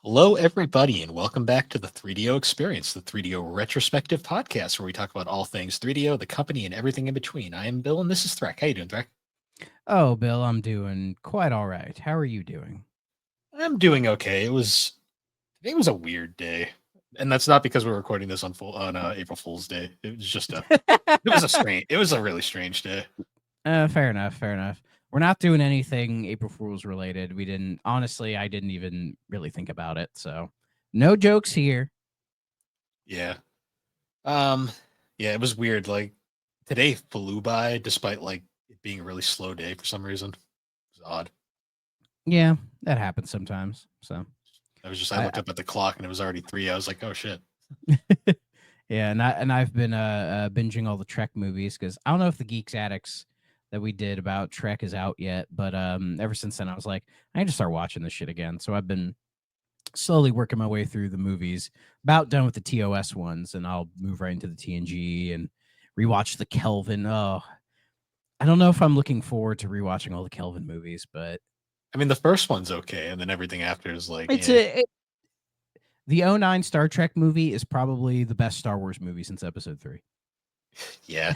Hello, everybody, and welcome back to the 3DO Experience, the 3DO retrospective podcast where we talk about all things 3DO, the company, and everything in between. I am Bill, and this is Threk. How you doing, Threk? Oh, Bill, I'm doing quite all right. How are you doing? I'm doing okay. Today was a weird day, and that's not because we're recording this on April Fool's Day. It was a really strange day. Fair enough. Fair enough. We're not doing anything April Fool's related. We didn't. Honestly, I didn't even really think about it. So, no jokes here. Yeah. Um. Yeah, it was weird. Like today flew by, despite like it being a really slow day for some reason. It was odd. Yeah, that happens sometimes. So, I I looked up at the clock and it was already 3. I was like, oh shit. yeah, and I've been binging all the Trek movies because I don't know if the Geeks Addicts that we did about Trek is out yet, but ever since then I was like, I need to start watching this shit again. So I've been slowly working my way through the movies. About done with the TOS ones, and I'll move right into the TNG and rewatch the Kelvin. Oh, I don't know if I'm looking forward to rewatching all the Kelvin movies, but I mean, the first one's okay, and then everything after is like, it's eh. the '09 Star Trek movie is probably the best Star Wars movie since Episode 3. Yeah.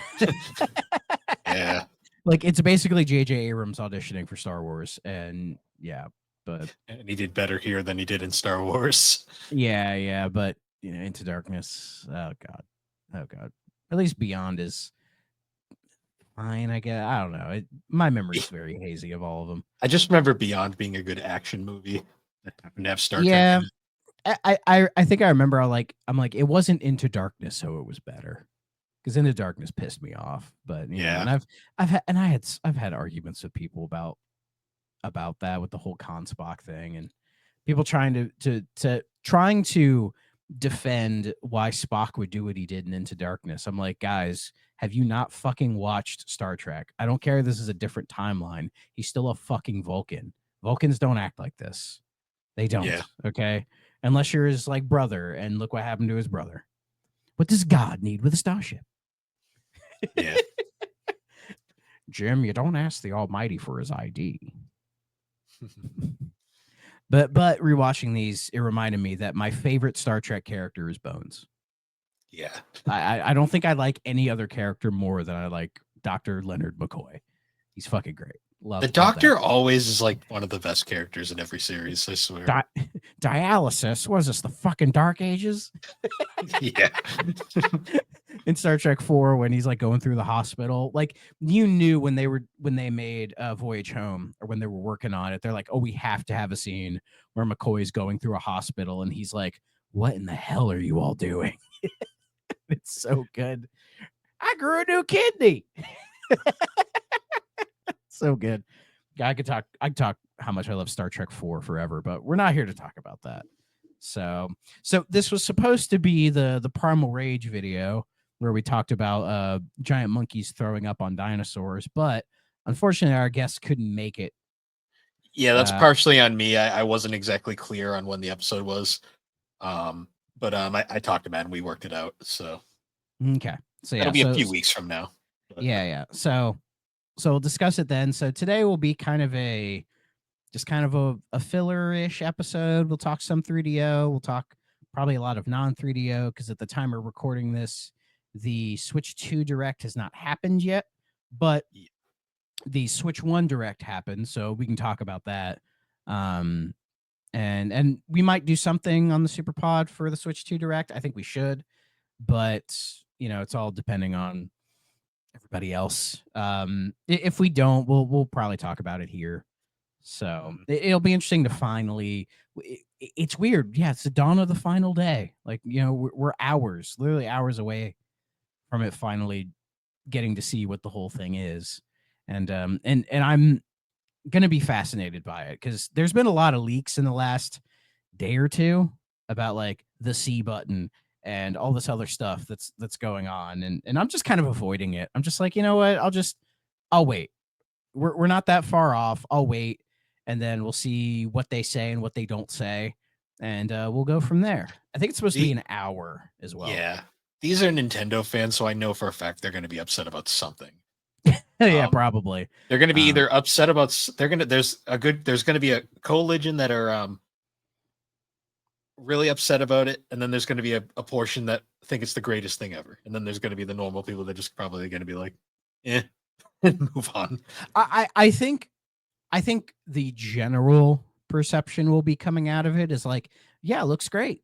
Yeah. Like it's basically J.J. Abrams auditioning for Star Wars, and yeah, but And he did better here than he did in Star Wars. yeah, but Into Darkness. Oh god. At least Beyond is fine, I guess. I don't know. My memory's very hazy of all of them. I just remember Beyond being a good action movie that happened to have Star Trek Yeah, in it. I think I remember. I'm like, it wasn't Into Darkness, so it was better because Into Darkness pissed me off. But Yeah. and I've had arguments with people about that with the whole Con Spock thing and people trying to defend why Spock would do what he did in Into Darkness. I'm like, guys, have you not fucking watched Star Trek? I don't care. This is a different timeline. He's still a fucking Vulcan. Vulcans don't act like this. They don't. Yeah. Okay. Unless you're his like brother, and look what happened to his brother. What does God need with a starship? Yeah. Jim, you don't ask the Almighty for his ID. But rewatching these, it reminded me that my favorite Star Trek character is Bones. Yeah. I don't think I like any other character more than I like Dr. Leonard McCoy. He's fucking great. The Love that Doctor guy. always is like one of the best characters in every series, I swear. Dialysis. What is this? The fucking Dark Ages? Yeah. In Star Trek 4 when he's like going through the hospital. Like you knew when they made Voyage Home or when they were working on it, they're like, oh, we have to have a scene where McCoy's going through a hospital and he's like, what in the hell are you all doing? It's so good. I grew a new kidney. So good. I could talk how much I love Star Trek 4 forever, but we're not here to talk about that. So this was supposed to be the Primal Rage video where we talked about giant monkeys throwing up on dinosaurs, but unfortunately our guest couldn't make it. Yeah, that's Uh partially on me. I wasn't exactly clear on when the episode was. But I talked to Matt and we worked it out. So okay. So that'll yeah, be a so few weeks from now. But yeah. So we'll discuss it then. So today will be kind of a filler-ish episode. We'll talk some 3DO. We'll talk probably a lot of non-3DO because at the time we're recording this, the Switch 2 Direct has not happened yet, but the Switch 1 Direct happened, so we can talk about that. And we might do something on the Super Pod for the Switch 2 Direct. I think we should, but it's all depending on everybody else. If we don't, we'll probably talk about it here. So it'll be interesting to finally. It's weird. Yeah, it's the dawn of the final day. Like we're hours, literally hours away from it finally getting to see what the whole thing is, and I'm gonna be fascinated by it because there's been a lot of leaks in the last day or two about like the C button and all this other stuff that's going on, and I'm just kind of avoiding it. I'm just like, you know what? I'll wait. We're not that far off. I'll wait, and then we'll see what they say and what they don't say, and we'll go from there. I think it's supposed to be the an hour as well. Yeah, these are Nintendo fans, so I know for a fact they're going to be upset about something. Yeah, Um, probably. they're going to be either upset about they're going to there's going to be a collision that are really upset about it, and then there's going to be a portion that think it's the greatest thing ever, and then there's going to be the normal people that just probably going to be like, eh, and move on. I think the general perception will be coming out of it is like, yeah, looks great.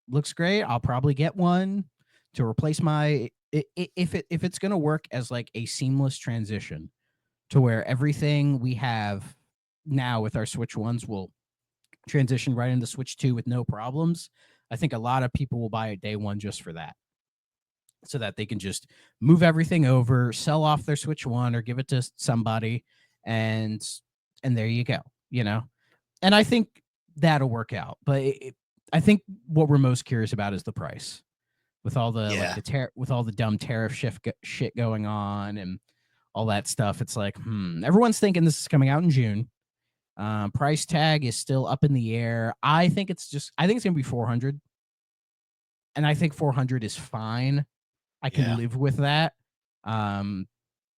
Looks great. I'll probably get one to replace my if it's going to work as like a seamless transition to where everything we have now with our Switch ones will transition right into Switch 2 with no problems. I think a lot of people will buy it day one just for that. So that they can just move everything over, sell off their Switch 1 or give it to somebody and there you go, you know. And I think that'll work out. But I think what we're most curious about is the price. With all the like Yeah, with all the dumb tariff shit going on and all that stuff, it's like, everyone's thinking this is coming out in June. Price tag is still up in the air. I think it's gonna be 400, and I think 400 is fine. I can yeah. live with that. Um,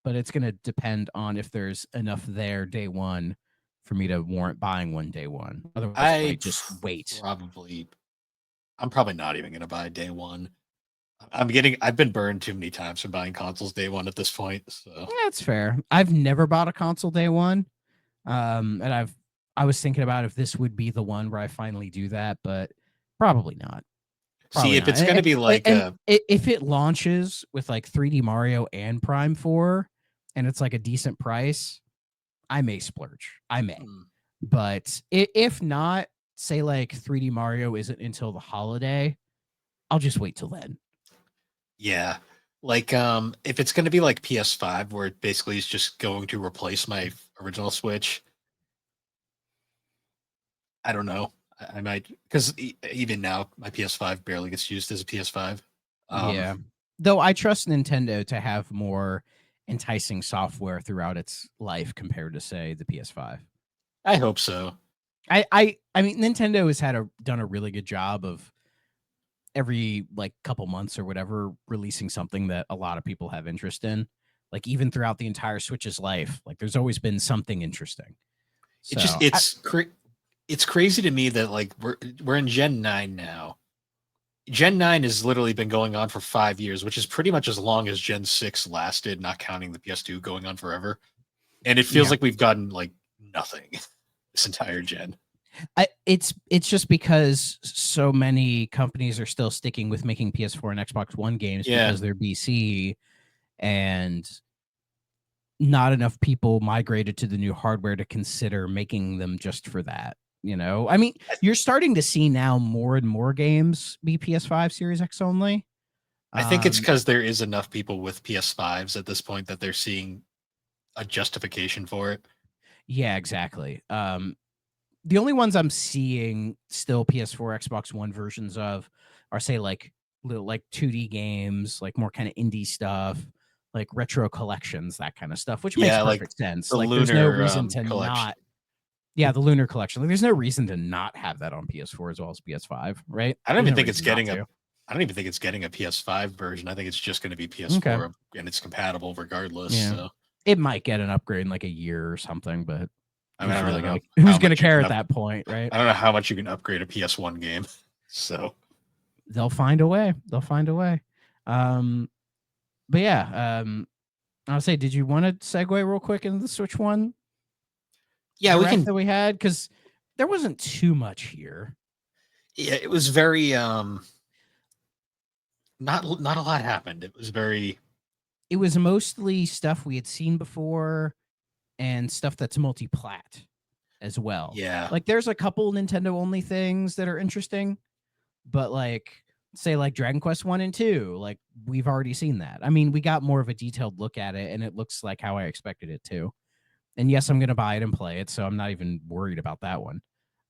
but it's gonna depend on if there's enough there day one for me to warrant buying one day one. Otherwise, I I might just wait. probably, I'm probably not even going to buy day one. I've been burned too many times from buying consoles day one at this point. So Yeah, that's fair. I've never bought a console day one. And I was thinking about if this would be the one where I finally do that, but probably not. see Probably if not. it's going to be like And a, if it launches with like 3D Mario and Prime 4 and it's like a decent price, I may splurge. I may. hmm, But if not, say like 3D Mario isn't until the holiday, I'll just wait till then. yeah, like if it's going to be like PS5 where it basically is just going to replace my original Switch, I don't know. I might, because even now my PS5 barely gets used as a PS5. Um, Yeah. Though I trust Nintendo to have more enticing software throughout its life compared to say the PS5. I hope so. I mean Nintendo has done a really good job of every like couple months or whatever releasing something that a lot of people have interest in. Like even throughout the entire Switch's life, like there's always been something interesting. It just So I, it's crazy to me that like we're in Gen 9 now. Gen 9 has literally been going on for 5 years, which is pretty much as long as Gen 6 lasted, not counting the PS2 going on forever. And it feels yeah, like we've gotten like nothing this entire gen. it's just because so many companies are still sticking with making PS4 and Xbox One games Yeah. because they're BC and not enough people migrated to the new hardware to consider making them just for that. You know, I mean, you're starting to see now more and more games be PS5 Series X only. I think it's Um, because there is enough people with PS5s at this point that they're seeing a justification for it. yeah, exactly. The only ones I'm seeing still PS4, Xbox One versions of are say like little like 2D games, like more kind of indie stuff, like retro collections, that kind of stuff, which makes Yeah, like perfect sense. the Like there's no Lunar reason to collection. not yeah, the Lunar collection. Like there's no reason to not have that on PS4 as well as PS5, right? I don't There's even no think it's reason not getting a to. I don't even think it's getting a PS5 version. I think it's just going to be Okay. PS4 and it's compatible regardless. Yeah. So It might get an upgrade in like a year or something, but I mean, I don't know who's how gonna much you care can at that point, right? I don't know how much you can upgrade a PS1 game. So They'll find a way. They'll find a way. Um, but yeah, I'll say, did you want to segue real quick into the Switch One yeah, we direct can. that we had? Because there wasn't too much here. Yeah, it was very not a lot happened. It was very It was mostly stuff we had seen before and stuff that's multi-plat as well. yeah Like there's a couple Nintendo only things that are interesting, but like say like Dragon Quest 1 and 2, like we've already seen that. I mean, we got more of a detailed look at it and it looks like how I expected it to. And yes, I'm going to buy it and play it, so I'm not even worried about that one.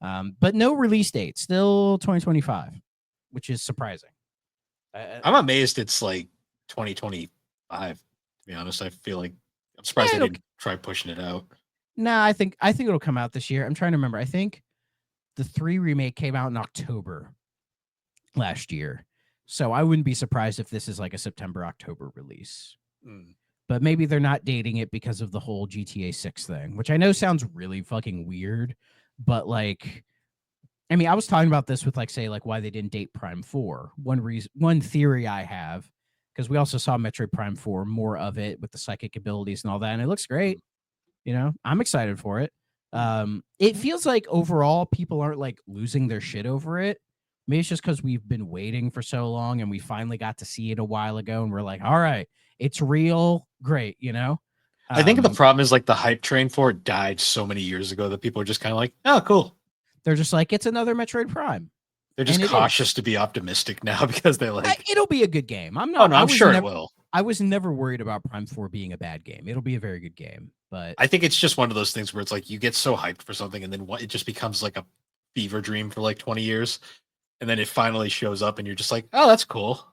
But no release date, still 2025, which is surprising. I'm amazed it's like 2025. To be honest, I feel like I'm surprised Yeah, they it'll. didn't try pushing it out. Nah, I think it'll come out this year. I'm trying to remember. I think the 3 remake came out in October last year, so I wouldn't be surprised if this is like a September October release. Mm. But maybe they're not dating it because of the whole GTA 6 thing, which I know sounds really fucking weird, but like I mean, I was talking about this with like say like why they didn't date Prime 4. One theory I have, because we also saw Metroid Prime 4, more of it with the psychic abilities and all that, and it looks great. You know, I'm excited for it. It feels like overall people aren't like losing their shit over it. Maybe it's just because we've been waiting for so long and we finally got to see it a while ago, and we're like, all right, it's real, great, you know. I think the Um, problem is like the hype train for it died so many years ago that people are just kind of like, oh, cool. they're just like, it's another Metroid Prime, They're just and it cautious is. to be optimistic now because they're like, It'll be a good game. I'm oh not. no, I'm sure it will. I was never worried about Prime 4 being a bad game. It'll be a very good game, but I think it's just one of those things where it's like you get so hyped for something and then it just becomes like a fever dream for like 20 years. And then it finally shows up and you're just like, oh, that's cool.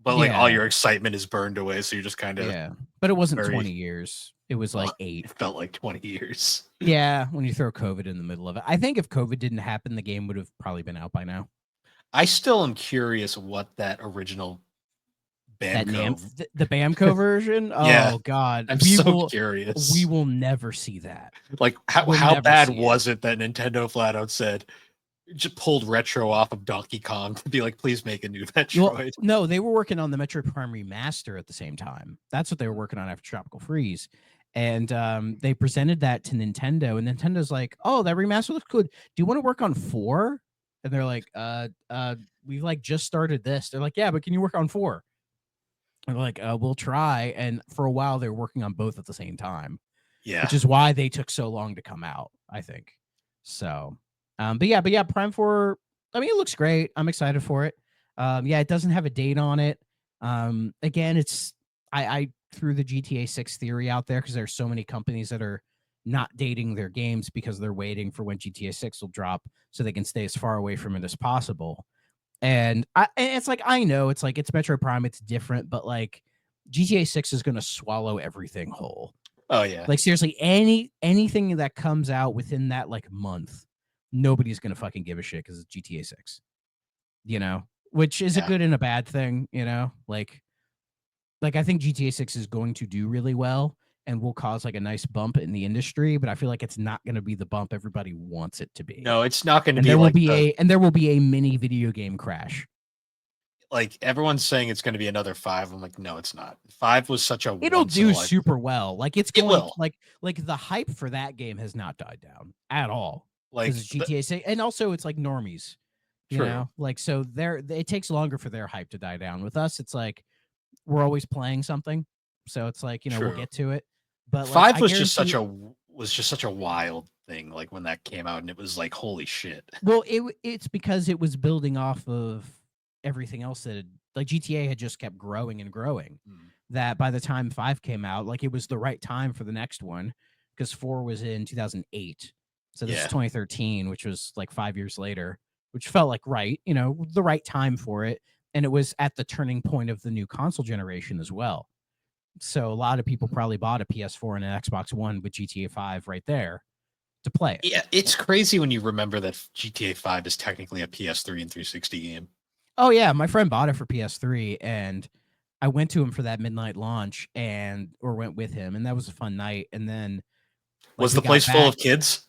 But like all yeah, your excitement is burned away. So you're just kind of yeah. But it wasn't very, 20 years. It was well, like 8. it felt like 20 years. Yeah, when you throw COVID in the middle of it. I think if COVID didn't happen, the game would have probably been out by now. I still am curious what that original That Bamco. the Bamco version. Yeah, Oh God, I'm we so will we curious. will never see that. Like We'll how never bad see it. was it that Nintendo flat out said just pulled retro off of Donkey Kong to be like, please make a new Well, Metroid. no, they were working on the Metroid Prime remaster at the same time. That's what they were working on after Tropical Freeze. And they presented that to Nintendo, and Nintendo's like, "Oh, that remaster looks good. Do you want to work on 4?" And they're like, we like just started this." They're like, "Yeah, but can you work on 4?" And they're like, "We'll try." And for a while, they were working on both at the same time, Yeah. which is why they took so long to come out, I think. So, but yeah, Prime 4, I mean, it looks great. I'm excited for it. Yeah, it doesn't have a date on it. Again, I threw the GTA 6 theory out there because there's so many companies that are not dating their games because they're waiting for when GTA 6 will drop so they can stay as far away from it as possible. And it's like, I know it's like it's Metro Prime, it's different, but like GTA 6 is gonna swallow everything whole. Oh yeah. Like seriously, anything that comes out within that like month, nobody's gonna fucking give a shit because it's GTA 6. You know, which is a Yeah. good and a bad thing. You know, like I think GTA 6 is going to do really well and will cause like a nice bump in the industry, but I feel like it's not going to be the bump everybody wants it to be. No, it's not going to And be there will like be the a mini video game crash. like everyone's saying it's going to be another 5. I'm like, no, it's not. 5 was such a It'll once in a do life. super well. Like it's It going will. like the hype for that game has not died down at all because Like it's GTA 6, and also it's like normies, you true. know, like so there it takes longer for their hype to die down. With us, it's like we're always playing something, so it's like, you know, we'll True. get to it. But like 5 I guarantee, was just such a wild thing like when that came out and it was like holy shit. well, it's because it was building off of everything else that like GTA had just kept growing and growing. Mm. That by the time 5 came out, like it was the right time for the next one because 4 was in 2008. So this is Yeah. 2013, which was like 5 years later, which felt like right, you know, the right time for it. And it was at the turning point of the new console generation as well. So a lot of people probably bought a PS4 and an Xbox One with GTA 5 right there to play it. Yeah, it's crazy when you remember that GTA 5 is technically a PS3 and 360 game. Oh yeah, my friend bought it for PS3, and I went to him for that midnight launch or went with him, and that was a fun night. And then like Was we the got place full back. of kids?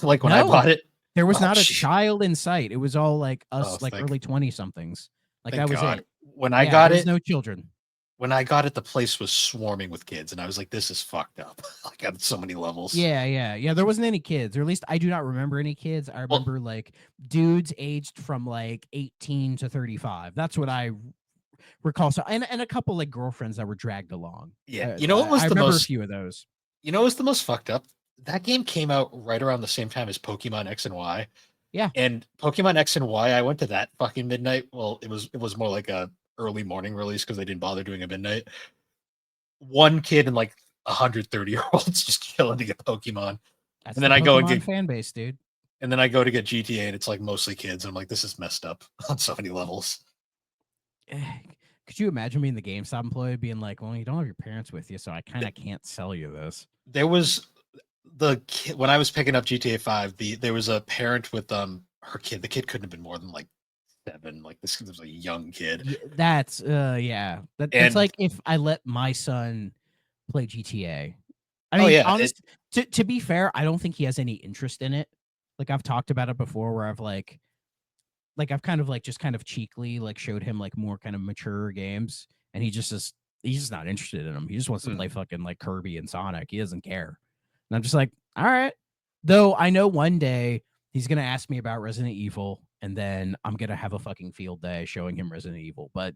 Like when I No, bought it? there was Oh, not a shit. child in sight. It was all like Oh, us, like early 20 somethings. Like thank that was God. it. When I Yeah, got there was it, no children. the place was swarming with kids, and I was like, "This is fucked up." Like on so many levels. Yeah. There wasn't any kids, or at least I do not remember any kids. I Well, remember like dudes aged from like 18 to 35. That's what I recall. So, and a couple like girlfriends that were dragged along. yeah. You know what was I the remember a most? few of those. You know what was the most fucked up? That game came out right around the same time as Pokemon X and Y. Yeah. And Pokemon X and Y, I went to that fucking midnight. Well, it was more like a early morning release because they didn't bother doing a midnight. One kid and like 130-year-olds just chilling to get Pokemon. That's And the then I go and Pokemon get fan base, dude. GTA and it's like mostly kids. And I'm like, this is messed up on so many levels. Could you imagine being the GameStop employee being like, well, you don't have your parents with you, so I kind of can't sell you this. There was the kid, when I was picking up GTA 5, there was a parent with her kid. The kid couldn't have been more than like 7. Like this was a young kid. Yeah, that's yeah. That's And like if I let my son play GTA. I oh mean, yeah, honest to be fair, I don't think he has any interest in it. Like I've talked about it before, where I've kind of like just kind of cheekily like showed him like more kind of mature games, and he's just not interested in them. He just wants to Mm. play fucking like Kirby and Sonic. He doesn't care. And I'm just like, all right. Though I know one day he's gonna ask me about Resident Evil, and then I'm gonna have a fucking field day showing him Resident Evil. But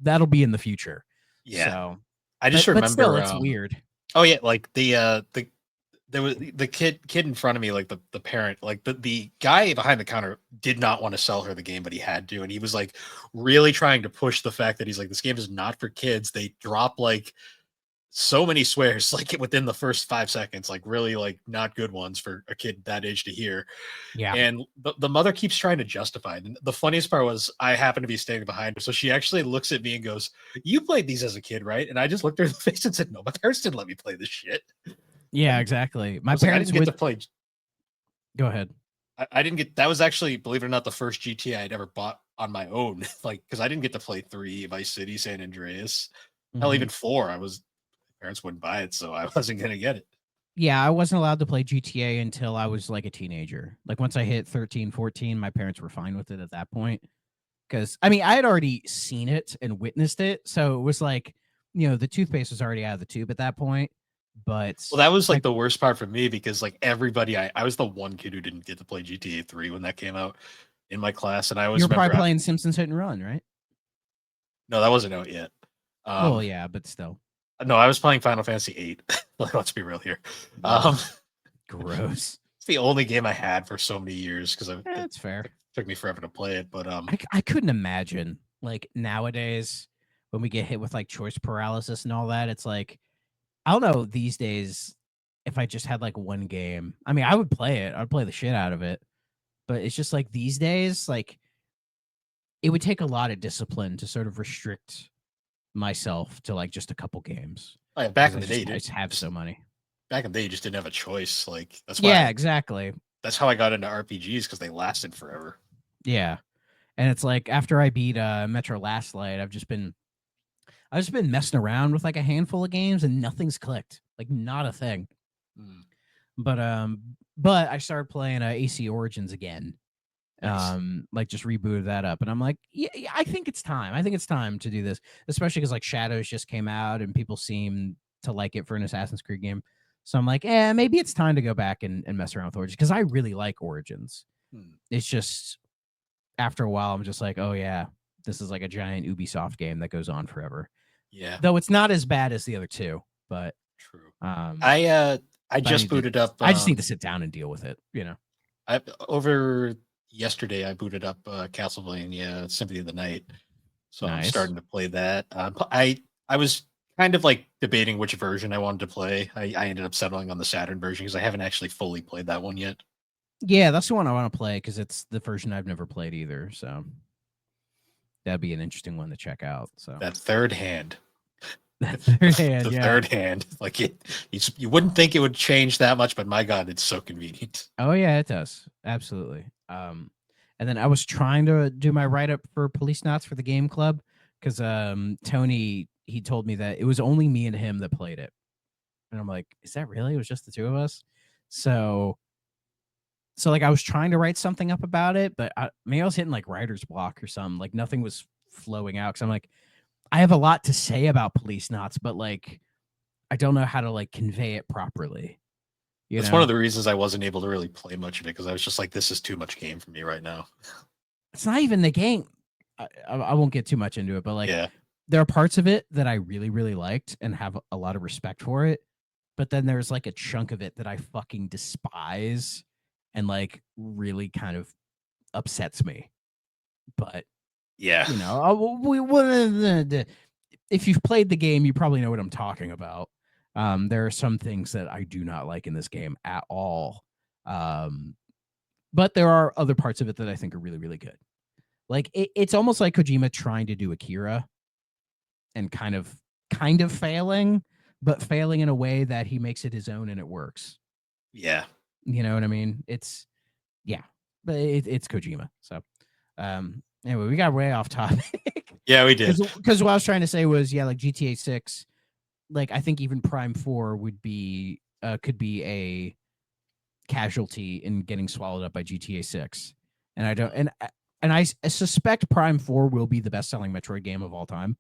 that'll be in the future. Yeah. So, I just but still, remember it's weird. oh yeah, like the there was the kid in front of me, like the parent, like the guy behind the counter did not want to sell her the game, but he had to, and he was like really trying to push the fact that he's like, this game is not for kids. They drop like so many swears like within the first 5 seconds, like really like not good ones for a kid that age to hear. Yeah. And the mother keeps trying to justify it. And the funniest part was I happened to be standing behind her. So she actually looks at me and goes, "You played these as a kid, right?" And I just looked her in the face and said, "No, my parents didn't let me play this shit." Yeah, And exactly. I My was like, I parents didn't get would to play. go ahead. I didn't get that was actually, believe it or not, the first GTA I'd ever bought on my own. Like, because I didn't get to play 3, Vice City, San Andreas, hell, Mhm. even 4. Parents wouldn't buy it, so I wasn't gonna get it. Yeah, I wasn't allowed to play GTA until I was like a teenager. Like once I hit 13, 14, my parents were fine with it at that point. Cause I mean, I had already seen it and witnessed it. So it was like, the toothpaste was already out of the tube at that point. But Well, that was my like the worst part for me because like everybody, I was the one kid who didn't get to play GTA 3 when that came out in my class, and I always You're probably remember playing Simpsons Hit and Run, right? no, that wasn't out yet. Well, yeah, but still. No, I was playing Final Fantasy 8. Like, let's be real here. Um, Ugh, gross. it's the only game I had for so many years because it That's fair. took me forever to play it. But I couldn't imagine like nowadays when we get hit with like choice paralysis and all that. It's like, I don't know these days if I just had like one game. I mean, I would play it. I'd play the shit out of it. But it's just like these days, like it would take a lot of discipline to sort of restrict myself to like just a couple games back because in the day, I just have so many. back in the day, you just didn't have a choice. Like Yeah, exactly. that's how I got into RPGs because they lasted forever. Yeah. And it's like after I beat Metro Last Light, I've just been messing around with like a handful of games and nothing's clicked. Like not a thing. Mm, But I started playing AC Origins again. nice. Like just rebooted that up, and I'm like, yeah, I think it's time. I think it's time to do this, especially because like Shadows just came out and people seem to like it for an Assassin's Creed game. So I'm like, maybe it's time to go back and mess around with Origins because I really like Origins. Hmm. It's just after a while, I'm just like, oh yeah, this is like a giant Ubisoft game that goes on forever. Yeah, Though it's not as bad as the other two, but true. um, I I just need to, booted up. I just need to sit down and deal with it. I over yesterday I booted up Castlevania Symphony of the Night, so I'm Nice. starting to play that. I was kind of like debating which version I wanted to play. I ended up settling on the Saturn version because I haven't actually fully played that one yet. Yeah, that's the one I want to play because it's the version I've never played either. So that'd be an interesting one to check out. So That third hand, that third hand, the yeah. third hand, like you wouldn't think it would change that much, but my God, it's so convenient. Oh yeah, it does. Absolutely. And then I was trying to do my write up for Police Knots for the game club because Tony he told me that it was only me and him that played it. And I'm like, is that really? It was just the two of us. So like I was trying to write something up about it, but maybe I was hitting like writer's block or something. Like nothing was flowing out because I'm like, I have a lot to say about Police Knots, but like I don't know how to like convey it properly. You That's one of know, the reasons I wasn't able to really play much of it because I was just like, this is too much game for me right now. it's not even the game. I won't get too much into it, but like Yeah, there are parts of it that I really, really liked and have a lot of respect for it. But then there's like a chunk of it that I fucking despise and like really kind of upsets me. But yeah, if you've played the game, you probably know what I'm talking about. There are some things that I do not like in this game at all. But there are other parts of it that I think are really, really good. Like it's almost like Kojima trying to do Akira and kind of failing, but failing in a way that he makes it his own and it works. yeah. You know what I mean? It's yeah, but it's Kojima. So anyway, we got way off topic. Yeah, we did. Because what I was trying to say was like GTA 6, like I think even Prime 4 would be could be a casualty in getting swallowed up by GTA 6. And I don't and I suspect Prime 4 will be the best-selling Metroid game of all time.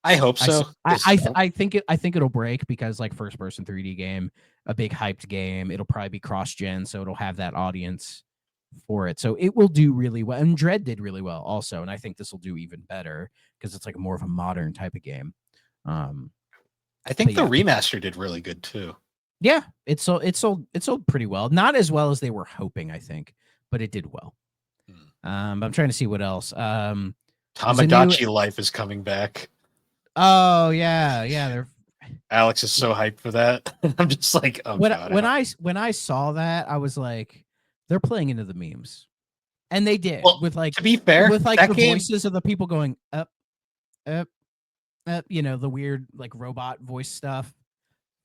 I hope so. I think it'll break because like first-person 3D game, a big hyped game, it'll probably be cross-gen, so it'll have that audience for it. So it will do really well. And Dread did really well also, and I think this will do even better because it's like more of a modern type of game. I think the yeah. remaster did really good too. Yeah, it sold pretty well. Not as well as they were hoping, I think, but it did well. I'm trying to see what else. Tamagotchi Life is coming back. Oh yeah, they're Alex is so hyped for that. I'm just like, oh god. When I saw that, I was like, they're playing into the memes, and they did with like, to be fair, with like that the game, voices of the people going up, you know, the weird like robot voice stuff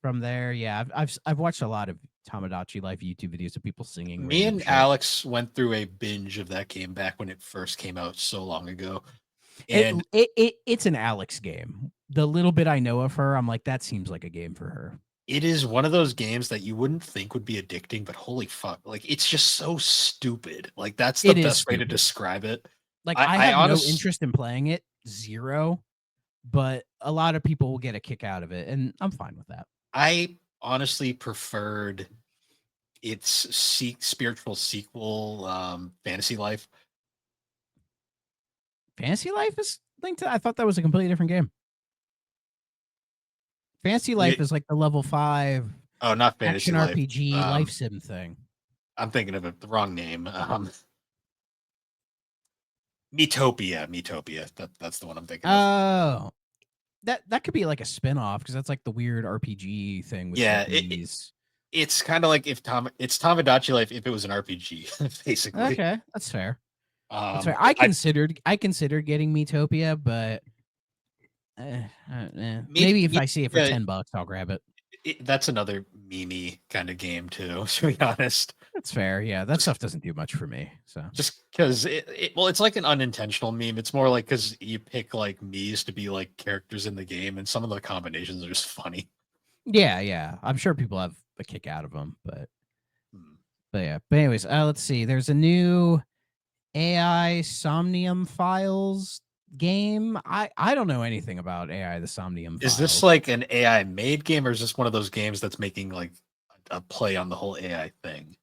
from there. Yeah, I've watched a lot of Tamagotchi Life YouTube videos of people singing. Me and shit. Alex went through a binge of that game back when it first came out so long ago. And it's an Alex game. The little bit I know of her, I'm like, that seems like a game for her. It is one of those games that you wouldn't think would be addicting, but holy fuck, like it's just so stupid. Like that's the best way to describe it. Like I have no interest in playing it, zero, but a lot of people will get a kick out of it, and I'm fine with that. I honestly preferred its spiritual sequel, Fantasy Life. Fantasy Life is linked to. I thought that was a completely different game. Fantasy Life is like the level 5. Oh, not Fantasy action Life. RPG life sim thing. I'm thinking of the wrong name. Metopia. That's the one I'm thinking of. Oh, that could be like a spin-off because that's like the weird RPG thing with it's kind of like it's Tamagotchi Life if it was an RPG, basically. Okay, that's fair. That's fair. I considered getting Metopia, but maybe if I see it for $10, I'll grab it. That's another meme kind of game too, to be honest. That's fair. Yeah, that stuff doesn't do much for me. So just because it's like an unintentional meme. It's more like because you pick like Mii's to be like characters in the game, and some of the combinations are just funny. Yeah. I'm sure people have a kick out of them, but yeah. But anyways, let's see. There's a new AI Somnium Files game. I don't know anything about AI the Somnium Files. Is this like an AI made game, or is this one of those games that's making like a play on the whole AI thing?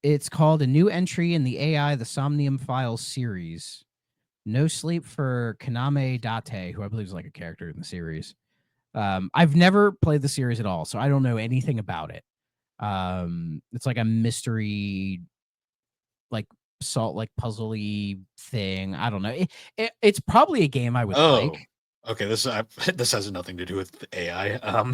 It's called a new entry in the AI the Somnium Files series. No sleep for Kaname Date, who I believe is like a character in the series. I've never played the series at all, so I don't know anything about it. It's like a mystery, like puzzly thing. I don't know. It's probably a game I would like. Okay, this has nothing to do with AI.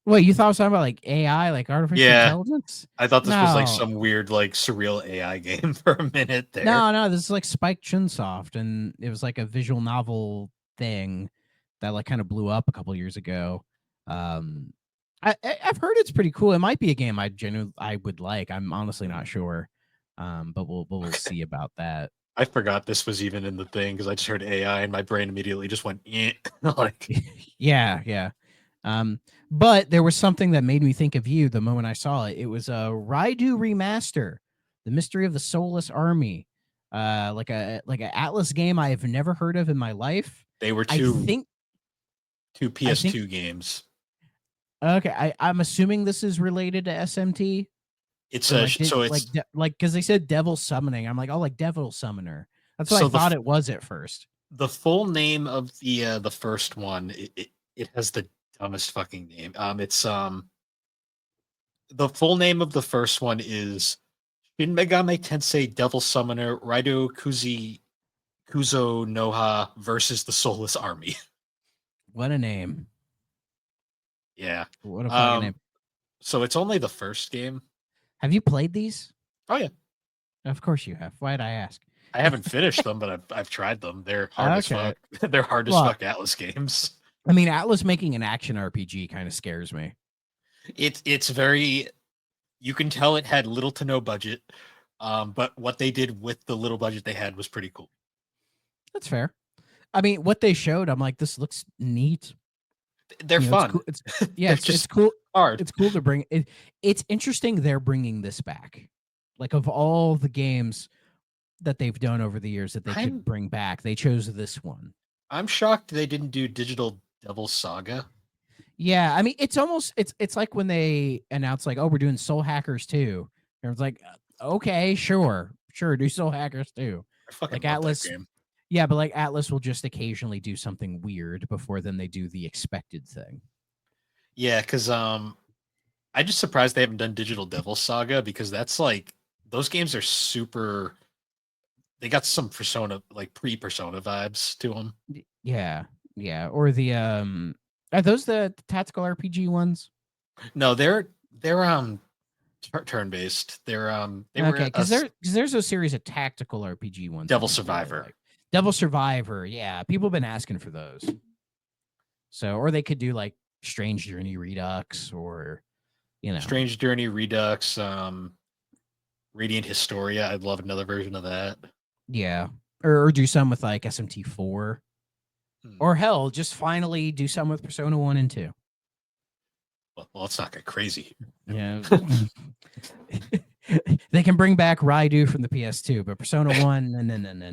Wait, you thought I was talking about like AI, like artificial intelligence? I thought this was like some weird, like surreal AI game for a minute there. No, this is like Spike Chunsoft, and it was like a visual novel thing that like kind of blew up a couple years ago. I've heard it's pretty cool. It might be a game I would like. I'm honestly not sure. But we'll see about that. I forgot this was even in the thing because I just heard AI and my brain immediately just went like yeah. But there was something that made me think of you the moment I saw it. It was a Raidu remaster, The Mystery of the Soulless Army. Like an Atlas game I have never heard of in my life. They were two PS2 games. Okay, I'm assuming this is related to SMT. It's because they said Devil Summoning. I'm like, oh, like Devil Summoner. That's what I thought it was at first. The full name of the first one, it has the dumbest fucking name. It's the full name of the first one is Shin Megami Tensei Devil Summoner Raido Kuzo Noha versus the Soulless Army. What a name. Yeah. What a fucking name. So it's only the first game. Have you played these? Oh yeah. Of course you have. Why'd I ask? I haven't finished them, but I've tried them. They're hard as fuck. They're hard as fuck Atlas games. I mean, Atlas making an action RPG kind of scares me. It's very, you can tell it had little to no budget, but what they did with the little budget they had was pretty cool. That's fair. I mean, what they showed, I'm like, this looks neat. They're It's cool. fun. It's yeah, They're it's just cool. hard. It's cool to bring it. It's interesting they're bringing this back. Like of all the games that they've done over the years that they could I'm bring back, they chose this one. I'm shocked they didn't do Digital Devil Saga. Yeah, I mean, it's almost it's like when they announce like, oh, we're doing Soul Hackers too. Everyone's like, okay, sure, do Soul Hackers too. I fucking Like love that Atlas, game. yeah, but like Atlas will just occasionally do something weird before then they do the expected thing. Yeah, because I just surprised they haven't done Digital Devil Saga because that's like those games are super. They got some Persona like pre-Persona vibes to them. Yeah, yeah, or the are those the tactical RPG ones? No, they're turn based. They Okay, were a because there's a series of tactical RPG ones that Devil people really Survivor. like. Devil Survivor, yeah, people have been asking for those. So, or they could do like Strange Journey Redux, or you know, Strange Journey Redux, Radiant Historia. I'd love another version of that. yeah, or do some with like SMT4, Hmm. or hell, just finally do some with Persona 1 and 2. Well, let's not get crazy. Yeah. They can bring back Raidu from the PS2, but Persona 1,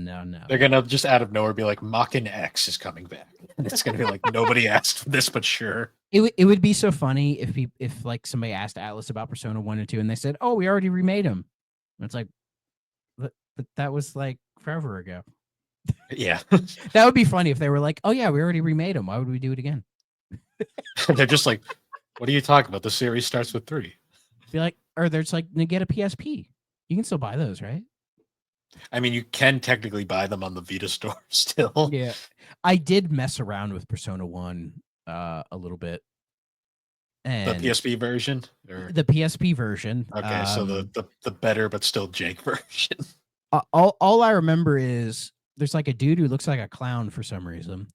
no. They're gonna just out of nowhere be like, Machina X is coming back, and it's gonna be like nobody asked for this, but sure. It would be so funny if like somebody asked Atlas about Persona 1 and 2 and they said, "Oh, we already remade them." And it's like, but that was like forever ago. Yeah, That would be funny if they were like, "Oh yeah, we already remade them. Why would we do it again?" they're just like, what are you talking about? The series starts with 3. Be like, or there's like, get a PSP. You can still buy those, right? I mean, you can technically buy them on the Vita store still. Yeah, I did mess around with Persona 1 a little bit, The and PSP version, or the PSP version. okay, so the better but still jank version. All I remember is there's like a dude who looks like a clown for some reason,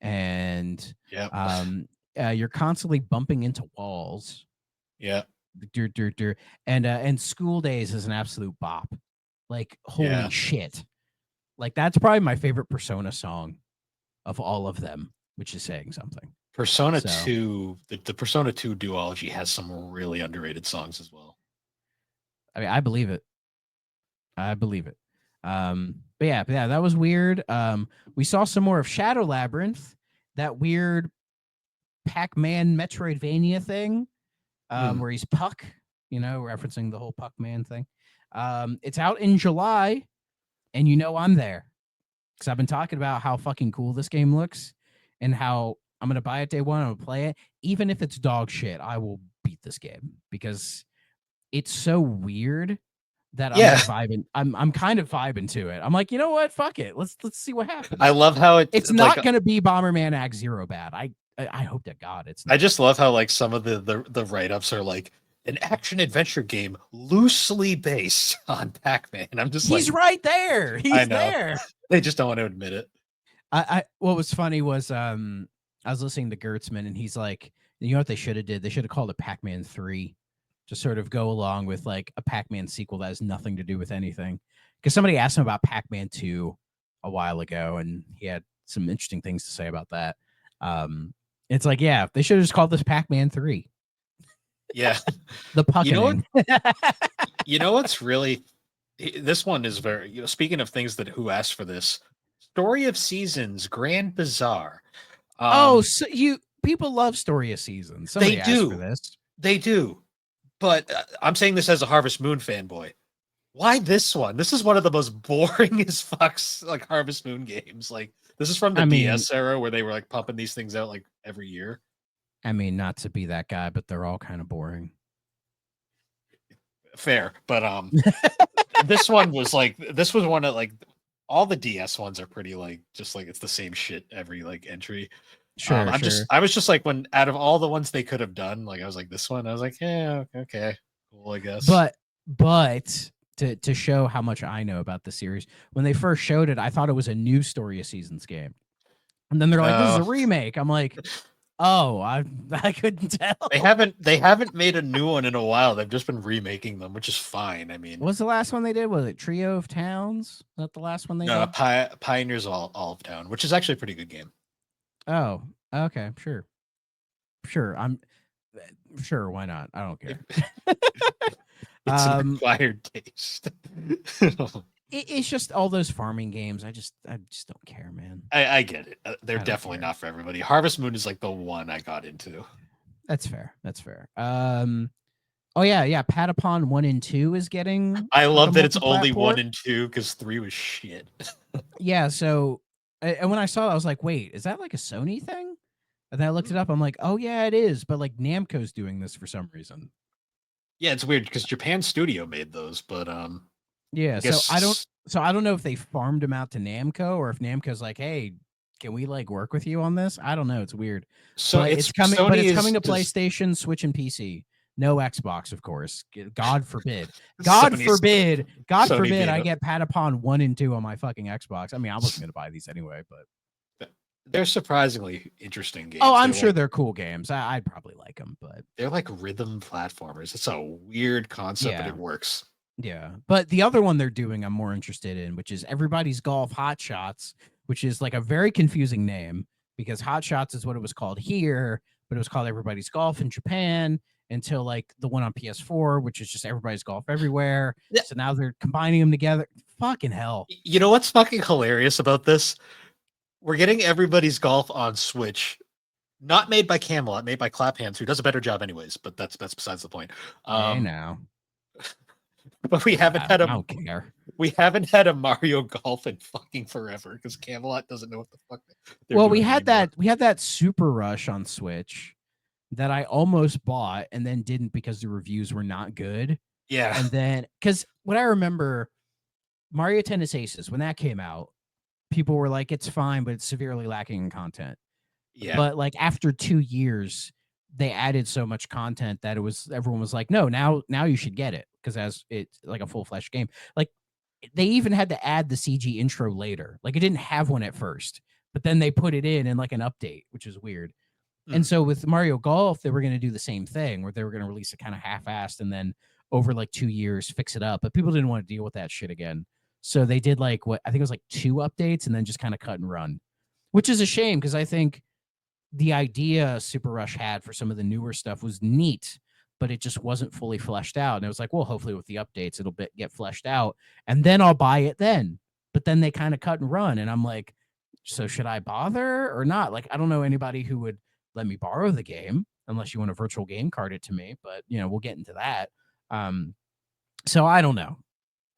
and Yep. you're constantly bumping into walls. Yeah. And School Days is an absolute bop. Like holy Yeah. shit! Like that's probably my favorite Persona song of all of them, which is saying something. Persona So 2, the Persona 2 duology has some really underrated songs as well. I mean, I believe it. But yeah, that was weird. We saw some more of Shadow Labyrinth, that weird Pac-Man Metroidvania thing, Hmm. where he's Puck, referencing the whole Puck-Man thing. It's out in July, and I'm there because I've been talking about how fucking cool this game looks and how I'm gonna buy it day one. I'm gonna play it, even if it's dog shit. I will beat this game because it's so weird that I'm Yeah. like vibing. I'm kind of vibing to it. I'm like, you know what? Fuck it. Let's see what happens. I love how It's like not gonna be Bomberman Act Zero bad. I hope to God it's not. I just love how like some of the write-ups are like an action adventure game loosely based on Pac-Man. I'm just He's like, right there. I He's know. there. They just don't want to admit it. I what was funny was I was listening to Gertzman and he's like, you know what they should have did? They should have called it Pac-Man 3 to sort of go along with like a Pac-Man sequel that has nothing to do with anything. Because somebody asked him about Pac-Man 2 a while ago, and he had some interesting things to say about that. It's like, yeah, they should have just called this Pac-Man 3. Yeah. The puckening. You know what's really this one is very speaking of things that who asked for this, Story of Seasons Grand Bazaar. So people love Story of Seasons. They Somebody asked for do. this. They do. But I'm saying this as a Harvest Moon fanboy. Why this one? This is one of the most boring as fucks like Harvest Moon games. Like this is from the DS era where they were like pumping these things out like every year. I mean, not to be that guy, but they're all kind of boring. Fair, but this one was one of like all the DS ones are pretty like just like it's the same shit every like entry. Sure. I was just like when out of all the ones they could have done, like I was like this one, I was like, yeah, okay, cool, I guess. But to show how much I know about the series, when they first showed it, I thought it was a new Story of Seasons game, and then they're like, "This is a remake." I'm like, "Oh, I couldn't tell." They haven't made a new one in a while. They've just been remaking them, which is fine. I mean, what's the last one they did? Was it Trio of Towns? Is that the last one they did? Pioneers All of Town, which is actually a pretty good game. Oh, okay, sure. sure. I'm sure. Why not? I don't care. It- it's an um, acquired taste. it's just all those farming games. I just don't care, man. I get it. They're I don't definitely care. not for everybody. Harvest Moon is like the one I got into. That's fair. That's fair. Oh yeah, yeah. Patapon 1 and 2 is getting I like a love that it's multi-plat only one port. and two because three was shit. Yeah. So, and when I saw that, I was like, wait, is that like a Sony thing? And then I looked it up. I'm like, oh yeah, it is. But like Namco's doing this for some reason. Yeah, it's weird because Japan Studio made those, but Yeah. I So I don't. guess So I don't know if they farmed them out to Namco or if Namco's like, hey, can we like work with you on this? I don't know. It's weird. so. But It's it's coming. But Sony it's is coming to just PlayStation, Switch, and PC. No Xbox, of course. God forbid. God Sony's forbid. God Sony forbid being I a, get Patapon 1 and 2 on my fucking Xbox. I mean, I wasn't gonna buy these anyway, but they're surprisingly interesting oh, games. I'm sure they're cool games. I'd probably like them, but They're like rhythm platformers. It's a weird concept, but yeah, it works. yeah. But the other one they're doing, I'm more interested in, which is Everybody's Golf Hot Shots, which is like a very confusing name because Hot Shots is what it was called here, but it was called Everybody's Golf in Japan until like the one on PS4, which is just Everybody's Golf Everywhere. Yeah. So now they're combining them together. Fucking hell. You know what's fucking hilarious about this? We're getting everybody's golf on Switch, not made by Camelot, made by Claphands, who does a better job anyways. But that's besides the point. Hey, Um, now. but we haven't had I a don't care. we haven't had a Mario Golf in fucking forever because Camelot doesn't know what the fuck they're Well, we doing had anymore. that Super Rush on Switch that I almost bought and then didn't because the reviews were not good. Yeah, And then because what I remember, Mario Tennis Aces, when that came out, people were like, it's fine, but it's severely lacking in content. yeah. But like after 2 years, they added so much content that it was everyone was like, no, now you should get it because as it's like a full fledged game. Like they even had to add the CG intro later. Like it didn't have one at first, but then they put it in like an update, which is weird. And Mm. so with Mario Golf, they were going to do the same thing where they were going to release it kind of half-assed and then over like 2 years fix it up. But people didn't want to deal with that shit again. So they did like what I think it was like 2 updates and then just kind of cut and run, which is a shame because I think the idea Super Rush had for some of the newer stuff was neat, but it just wasn't fully fleshed out. And it was like, well, hopefully with the updates, it'll get fleshed out and then I'll buy it then. But then they kind of cut and run. And I'm like, so should I bother or not? Like, I don't know anybody who would let me borrow the game unless you want a virtual game card it to me, but we'll get into that. Um, so I don't know.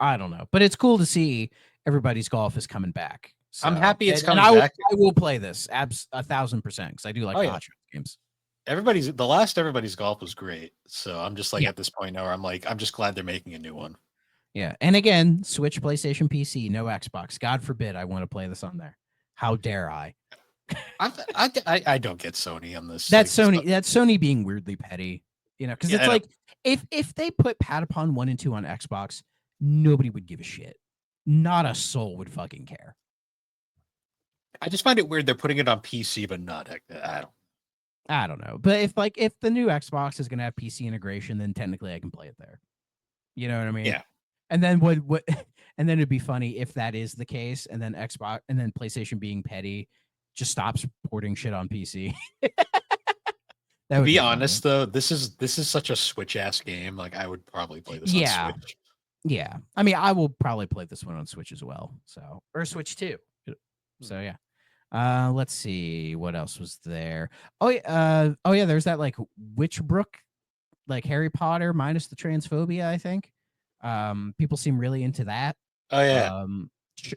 I don't know, but it's cool to see everybody's golf is coming back. I'm So, happy it's and coming back. I will play this 1,000% because I do like Oh the yeah, Hot Shots games. everybody's golf was great. So I'm just like Yeah, at this point now where I'm like, I'm just glad they're making a new one. yeah. And again, Switch, PlayStation, PC, no Xbox. God forbid I want to play this on there. How dare I? I don't get Sony on this. That's Like, Sony. That's Sony being weirdly petty. Because yeah, it's I know. like if they put Patapon 1 and 2 on Xbox, nobody would give a shit. Not a soul would fucking care. I just find it weird they're putting it on PC, but not. I don't know. But if the new Xbox is gonna have PC integration, then technically I can play it there. You know what I mean? Yeah, And then what and then it'd be funny if that is the case, and then Xbox and then PlayStation being petty just stops porting shit on PC. That to would be be funny. honest though, this is such a Switch ass game. Like I would probably play this on Yeah. Switch. Yeah. I mean, I will probably play this one on Switch as well. So or Switch 2. So yeah. Let's see what else was there. Oh yeah, there's that like Witchbrook, like Harry Potter minus the transphobia, I think. People seem really into that. Oh yeah,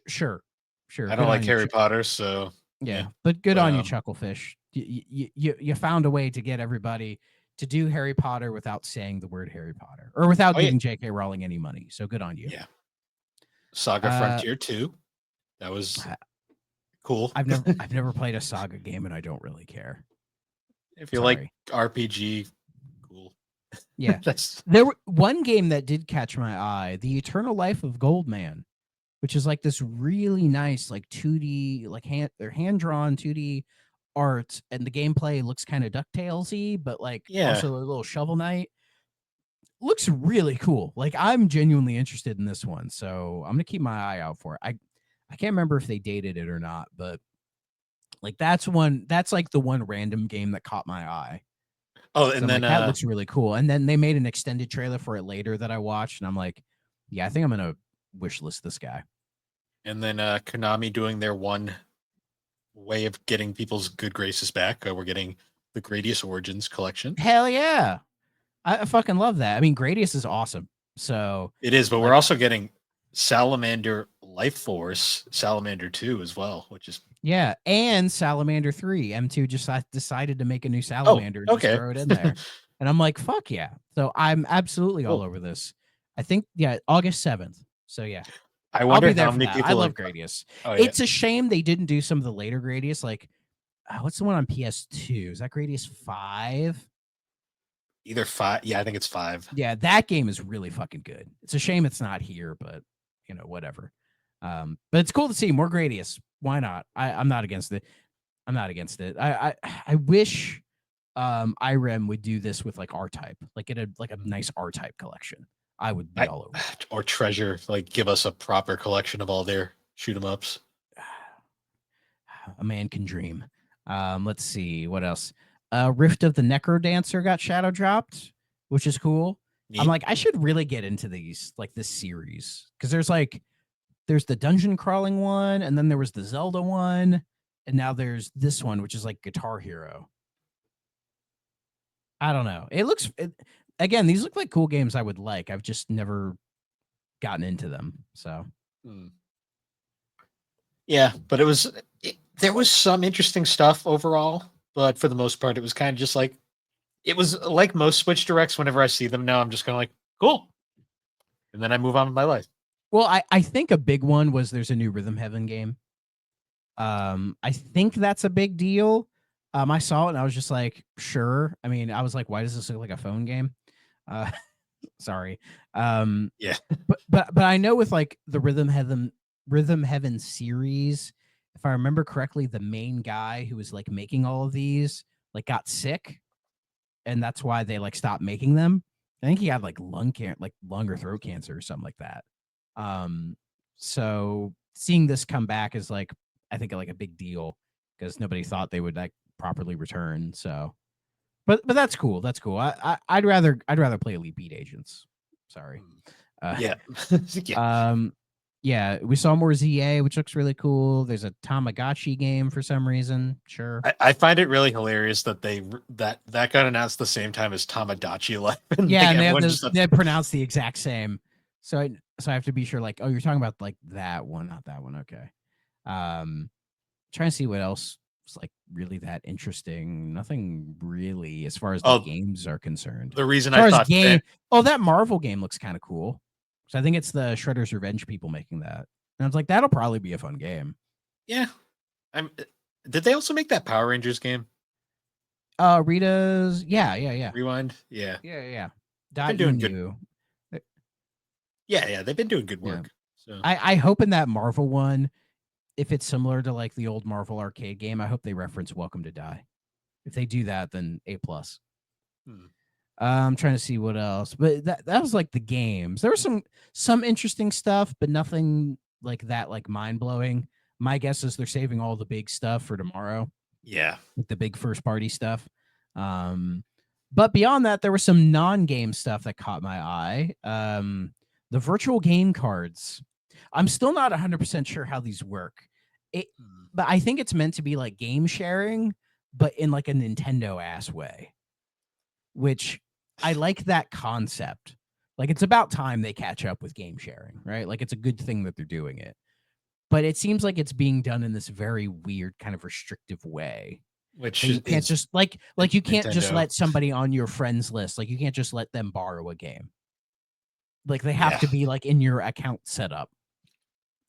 Sure. Sure. I don't Good like on you. Harry Potter, so yeah. Yeah, but good But on you, Chucklefish. You found a way to get everybody to do Harry Potter without saying the word Harry Potter or without oh yeah, giving J.K. Rowling any money. So good on you. yeah. Saga Uh, Frontier 2. That was I- cool. I've never played a Saga game and I don't really care. If you like Sorry. RPG, cool. Yeah, That's there were one game that did catch my eye: The Eternal Life of Goldman, which is like this really nice, like 2D, like hand drawn 2D art, and the gameplay looks kind of DuckTalesy, but like yeah. also a little Shovel Knight. Looks really cool. Like I'm genuinely interested in this one, so I'm gonna keep my eye out for it. I can't remember if they dated it or not, but like that's like the one random game that caught my eye. Oh, So and I'm then like, that looks really cool. And then they made an extended trailer for it later that I watched, and I'm like, yeah, I think I'm gonna wish list this guy. Konami doing their one way of getting people's good graces back. We're getting the Gradius Origins collection. Hell yeah. I fucking love that. I mean, Gradius is awesome. So It is, but we're like, also getting Salamander Life Force, Salamander 2 as well, which is yeah, and Salamander 3. M2 just decided to make a new oh, Salamander and just okay. throw it in there. And I'm like, fuck yeah. So I'm absolutely all Cool. over this. I think, yeah, August 7th. So yeah, I I'll wonder be there how for many that. I people love are. Gradius. Oh yeah, It's a shame they didn't do some of the later Gradius. Like, what's the one on PS2? Is that Gradius 5? either five. Yeah, I think it's five. Yeah, that game is really fucking good. It's a shame it's not here, but whatever. But it's cool to see more Gradius. Why not? I'm not against it. I'm not against it. I wish IREM would do this with like R type, like get a nice R type collection. I would be I all over that. or Treasure, like give us a proper collection of all their shoot 'em ups. A man can dream. Let's see what else. Rift of the Necro Dancer got shadow dropped, which is cool. I'm Neat. like, I should really get into these, like this series, because there's the dungeon crawling one, and then there was the Zelda one, and now there's this one, which is like Guitar Hero. I don't know. Again, these look like cool games I would like. I've just never gotten into them. So Hmm. Yeah, but there was some interesting stuff overall, but for the most part, it was kind of just like it was like most Switch Directs. Whenever I see them now, I'm just kind of like, cool, and then I move on with my life. well, I think a big one was there's a new Rhythm Heaven game. I think that's a big deal. I saw it and I was just like, sure. I mean, I was like, why does this look like a phone game? Uh, sorry. Um, Yeah, but I know with like the Rhythm Heaven series, if I remember correctly, the main guy who was like making all of these like got sick, and that's why they like stopped making them. I think he had like lung or throat cancer or something like that. Um, so seeing this come back is like, I think like a big deal because nobody thought they would like properly return. So, but that's cool. That's cool. I'd rather play Elite Beat Agents. Sorry. Uh, yeah, yeah. um, yeah, we saw more ZA, which looks really cool. There's a Tamagotchi game for some reason. Sure. I find it really hilarious that that got announced the same time as Tamagotchi Life, and Yeah, like and they have everyone the just thought, they pronounce the exact same. So I have to be sure, like, oh, you're talking about like that one, not that one. Okay. Trying to see what else was like really that interesting. Nothing really as far as the oh, games are concerned. the reason As I far as thought game, oh, that Marvel game looks kind of cool. So I think it's the Shredder's Revenge people making that. And I was like, that'll probably be a fun game. yeah, I'm. Did they also make that Power Rangers game? Rita's, yeah. Rewind. Yeah, Yeah. they've been Dot doing good. Inu. Yeah, they've been doing good Yeah. work. So I hope in that Marvel one, if it's similar to like the old Marvel arcade game, I hope they reference Welcome to Die. If they do that, then A plus. hmm. I'm trying to see what else, but that was like the games. There was some interesting stuff, but nothing like that, like mind blowing. My guess is they're saving all the big stuff for tomorrow, Yeah, like the big first party stuff. Um, but beyond that, there was some non game stuff that caught my eye. The virtual game cards. I'm still not 100% sure how these work. It, hmm. but I think it's meant to be like game sharing, but in like a Nintendo ass way, which I like that concept. Like it's about time they catch up with game sharing, right? Like it's a good thing that they're doing it. But it seems like it's being done in this very weird kind of restrictive way. Which That you can't is just like you can't just Nintendo. let somebody on your friends list, like you can't just let them borrow a game. Like they have Yeah, to be like in your account setup,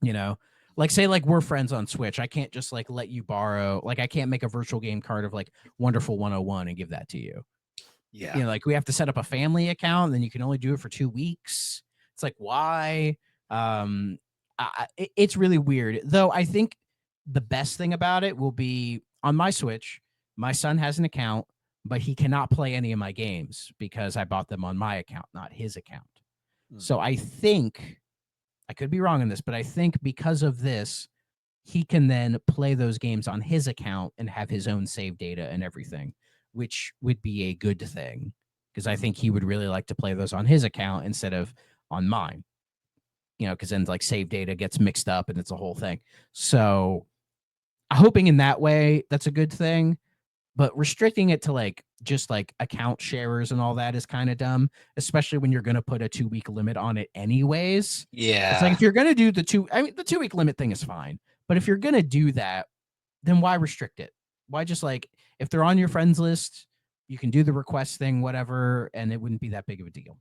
you know? Like say like we're friends on Switch. I can't just like let you borrow, like I can't make a virtual game card of like Wonderful 101 and give that to you. yeah, Like we have to set up a family account, and then you can only do it for 2 weeks. It's like, why? It's really weird. Though I think the best thing about it will be on my Switch, my son has an account, but he cannot play any of my games because I bought them on my account, not his account. hmm. So I think I could be wrong in this, but I think because of this, he can then play those games on his account and have his own save data and everything. which would be a good thing because I think he would really like to play those on his account instead of on mine. Because then like save data gets mixed up and it's a whole thing. So hoping in that way, that's a good thing. But restricting it to like just like account sharers and all that is kind of dumb, especially when you're going to put a 2 week limit on it anyways. It's like Yeah. if you're going to do the 2 week limit thing is fine. But if you're going to do that, then why restrict it? Why just like if they're on your friends list, you can do the request thing, whatever, and it wouldn't be that big of a deal.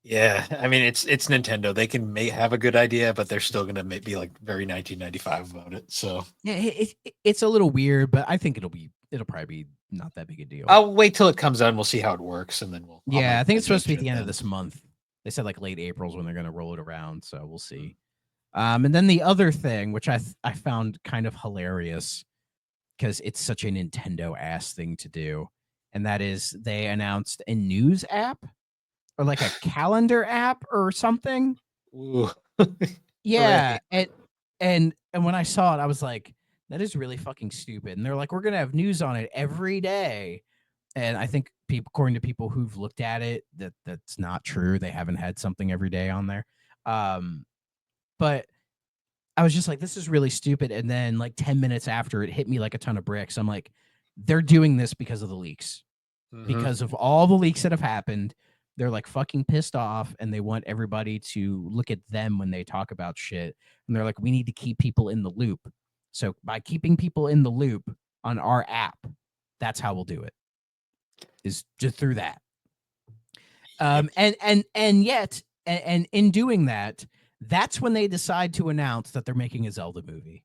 Yeah, I mean it's Nintendo. They can have a good idea, but they're still gonna be like very 1995 about it. So Yeah, it's a little weird, but I think it'll probably be not that big a deal. I'll wait till it comes out and we'll see how it works, and then I'll Yeah, make I think my it's supposed to be at the judgment end of then. this month. They said like late April's when they're going to roll it around, so we'll see. And then the other thing, which I found kind of hilarious because it's such a Nintendo ass thing to do, and that is they announced a news app or like a calendar app or something. Ooh. Yeah, Hooray. and when I saw it, I was like, that is really fucking stupid. And they're like, we're gonna have news on it every day. And I think people, according to people who've looked at it, that's not true. They haven't had something every day on there. But I was just like, this is really stupid. And then like 10 minutes after, it hit me like a ton of bricks. I'm like, they're doing this because of the leaks, Mhm. because of all the leaks that have happened. They're like fucking pissed off and they want everybody to look at them when they talk about shit. And they're like, we need to keep people in the loop. So by keeping people in the loop on our app, that's how we'll do it. Is just through that. Yep. And yet, and in doing that, that's when they decide to announce that they're making a Zelda movie.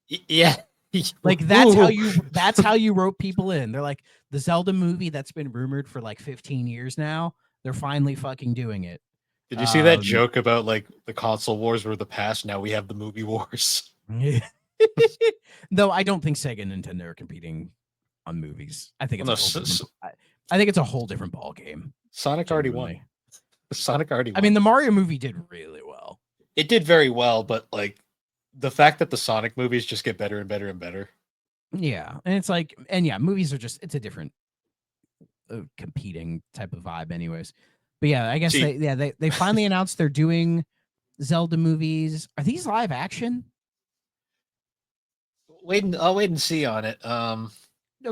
Yeah. Like Ooh. that's how you rope people in. They're like the Zelda movie that's been rumored for like 15 years now. They're finally fucking doing it. Did you see that Um, joke about like the console wars were the past? Now we have the movie wars. though I don't think Sega and Nintendo are competing on movies. I think Well, it's no, a whole different. I think it's a whole different ball game. Sonic already won. Genuinely, Sonic already I mean, won. the Mario movie did really well. It did very well, but like the fact that the Sonic movies just get better and better and better. Yeah, and it's like, and yeah, movies are just it's a different competing type of vibe, anyways. But yeah, I guess See, they finally announced they're doing Zelda movies. Are these live action? I'll wait and see on it. No,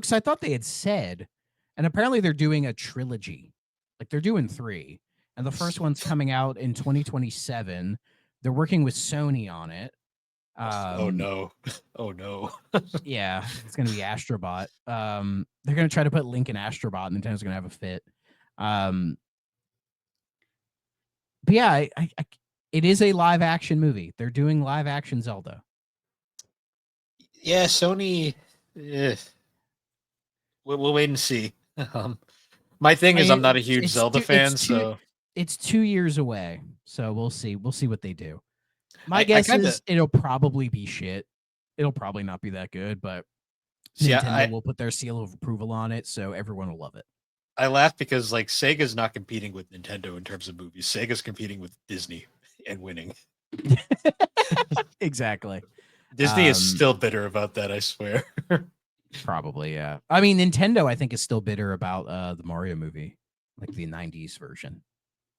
because I thought they had said, and apparently they're doing a trilogy. Like they're doing three, and the first one's coming out in 2027. They're working with Sony on it. Oh Um, no. Oh no. yeah, it's gonna be Astrobot. They're gonna try to put Link in Astrobot, and Nintendo's gonna have a fit. Um, but yeah, it is a live action movie. They're doing live action Zelda. Yeah, Sony. Eh, we'll wait and see. Um, my thing I is, I'm mean, not a huge Zelda fan, so it's 2 years away. So we'll see. We'll see what they do. My I guess kind of is it'll probably be shit. It'll probably not be that good, but see. Nintendo will put their seal of approval on it, so everyone will love it. I laugh because like Sega's not competing with Nintendo in terms of movies. Sega's competing with Disney and winning. Exactly. Disney is still bitter about that, I swear. Probably, yeah. I mean, Nintendo, I think, is still bitter about the Mario movie, like the '90s version.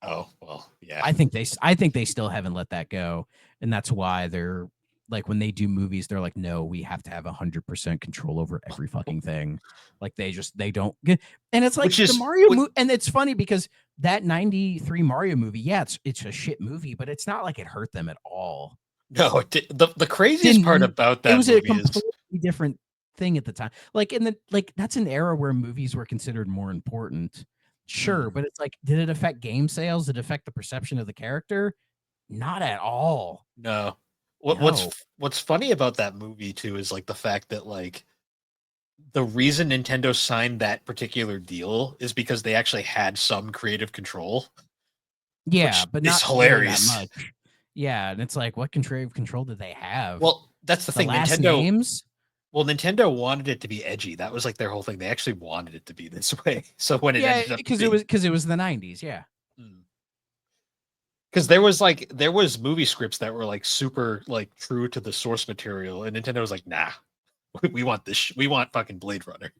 Oh, well, yeah. I think they still haven't let that go, and that's why they're like when they do movies, they're like, no, we have to have 100% control over every fucking thing. Like they don't get, and it's like Which the is Mario which, movie, and it's funny because that '93 Mario movie, yeah, it's a shit movie, but it's not like it hurt them at all. no, the craziest part Didn't about it that was a movie is completely different thing at the time. Like in the like that's an era where movies were considered more important. Sure, hmm, but it's like, did it affect game sales? Did it affect the perception of the character? Not at all. no. No. What's funny about that movie too is like the fact that like the reason Nintendo signed that particular deal is because they actually had some creative control, Yeah, which but is not really that hilarious. much. Yeah, and it's like, what control did they have? Well, that's the The thing. last names? Nintendo wanted it to be edgy. That was like their whole thing. They actually wanted it to be this way. So when it Yeah, ended up being, because it was the '90s. Yeah, because there was movie scripts that were like super like true to the source material, and Nintendo was like, nah. We want this. We want fucking Blade Runner.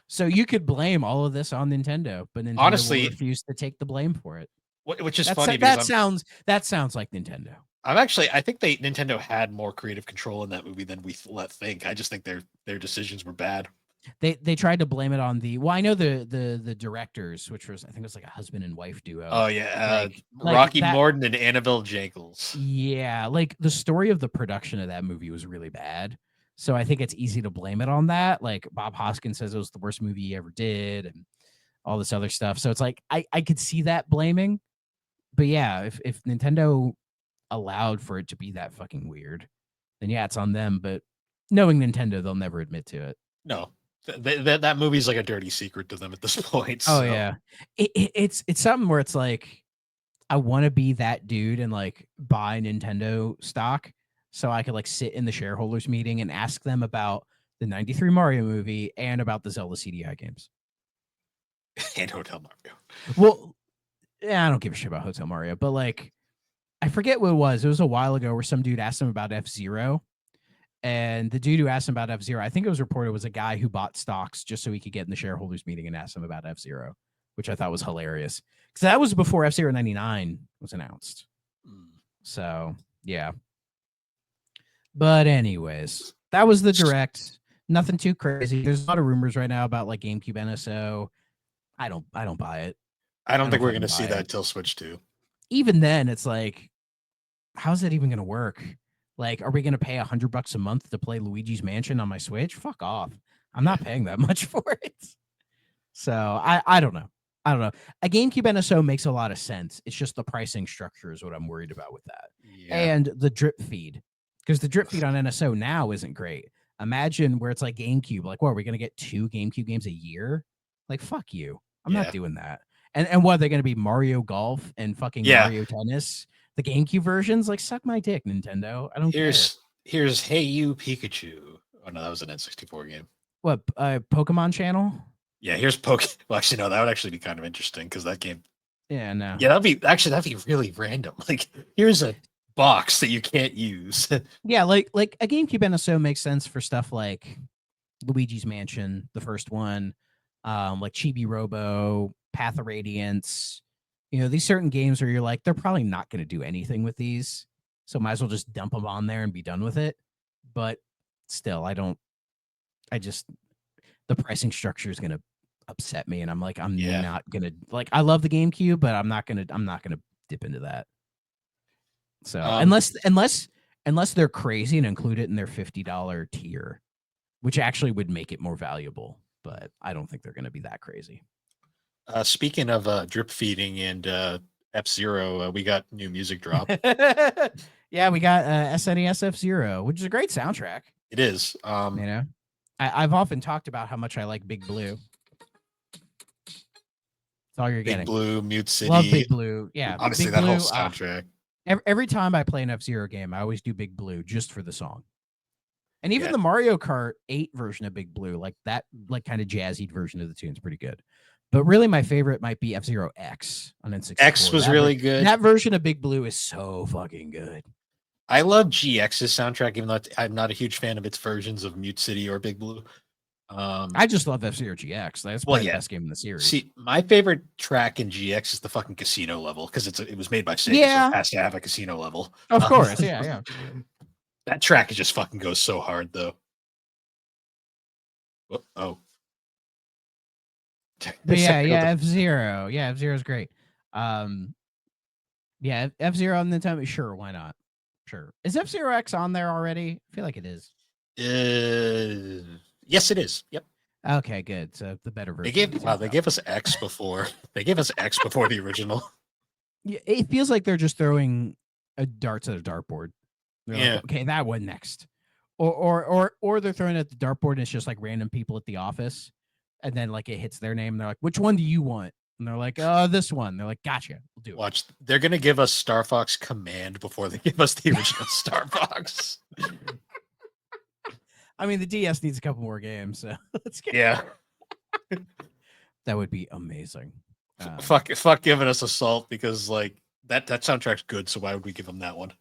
So you could blame all of this on Nintendo, but Nintendo will Honestly, refuse to take the blame for it. which is That's funny because that sounds like Nintendo. I think Nintendo had more creative control in that movie than we let think. I just think their decisions were bad. They tried to blame it on the I know the directors, which was I think it was like a husband and wife duo. Oh yeah, Like Rocky that. Morton and Annabelle Jangles. Yeah, like the story of the production of that movie was really bad. So I think it's easy to blame it on that. Like Bob Hoskins says it was the worst movie he ever did and all this other stuff. So it's like I could see that blaming. But yeah, if Nintendo allowed for it to be that fucking weird, then yeah, it's on them. But knowing Nintendo, they'll never admit to it. No, that movie's like a dirty secret to them at this point. Oh So. yeah, it's something where it's like I want to be that dude and like buy Nintendo stock so I could like sit in the shareholders meeting and ask them about the 93 Mario movie and about the Zelda CDI games. And Hotel Mario. Well, yeah, I don't give a shit about Hotel Mario, but like I forget what it was. It was a while ago where some dude asked him about F-Zero. And the dude who asked him about F-Zero, I think it was reported, was a guy who bought stocks just so he could get in the shareholders meeting and ask him about F-Zero, which I thought was hilarious. Because that was before F-Zero 99 was announced. So, yeah. But anyways, that was the direct. Nothing too crazy. There's a lot of rumors right now about like GameCube NSO. I don't buy it. I don't think we're going to see that till Switch 2. Even then, it's like, how's that even going to work? Like, are we going to pay $100 a month to play Luigi's Mansion on my Switch? Fuck off. I'm not paying that much for it. So I don't know. I don't know. A GameCube NSO makes a lot of sense. It's just the pricing structure is what I'm worried about with that. Yeah. And the drip feed. Because the drip feed on NSO now isn't great. Imagine where it's like GameCube. Like, what, are we going to get 2 GameCube games a year? Like, fuck you. I'm not doing that. And what, they're going to be Mario Golf and fucking Mario Tennis? The GameCube versions? Like, suck my dick, Nintendo. I don't care. Here's Hey You Pikachu. Oh, no, that was an N64 game. What, Pokemon Channel? Yeah, here's Well, actually, no, that would actually be kind of interesting because that game. Yeah, no. Yeah, that'd be really random. Like, here's a box that you can't use. Yeah, like a GameCube NSO makes sense for stuff like Luigi's Mansion, the first one, like Chibi Robo, Path of Radiance. You know, these certain games where you're like, they're probably not going to do anything with these, so might as well just dump them on there and be done with it. But still, the pricing structure is going to upset me, and I'm like, I'm not going to, like, I love the GameCube, but I'm not going to dip into that. So unless they're crazy and include it in their $50 tier, which actually would make it more valuable, but I don't think they're going to be that crazy. Speaking of drip feeding and F-Zero, we got new music drop. Yeah, we got SNES F-Zero, which is a great soundtrack. It is. You know, I've often talked about how much I like Big Blue. That's all you're getting. Big Blue, Mute City. Love Big Blue. Yeah, honestly, Big that Blue, whole soundtrack. Every time I play an F-Zero game, I always do Big Blue just for the song. And even the Mario Kart 8 version of Big Blue, like that, like kind of jazzy version of the tune is pretty good. But really, my favorite might be F-Zero X on N64. X was really good. That version of Big Blue is so fucking good. I love GX's soundtrack, even though I'm not a huge fan of its versions of Mute City or Big Blue. I just love F-Zero GX. That's probably the best game in the series. See, my favorite track in GX is the fucking casino level because it was made by Sega, so it has to have a casino level. Of course, yeah. That track just fucking goes so hard, though. Oh. But yeah, F-Zero. Yeah, F-Zero is great. Yeah, F-Zero on Nintendo. Sure, why not? Sure. Is F-Zero X on there already? I feel like it is. Yes, it is. Yep. Okay, good. So the better version. They gave us X before. They gave us X before the original. Yeah, it feels like they're just throwing darts at a dartboard. They're like, okay, that one next. Or they're throwing it at the dartboard and it's just like random people at the office. And then like it hits their name and they're like, which one do you want? And they're like, this one. They're like, gotcha. We'll do it. Watch, they're gonna give us Star Fox Command before they give us the original Star Fox. I mean, the DS needs a couple more games, so let's get that would be amazing. Fuck giving us Assault because like that soundtrack's good, so why would we give them that one?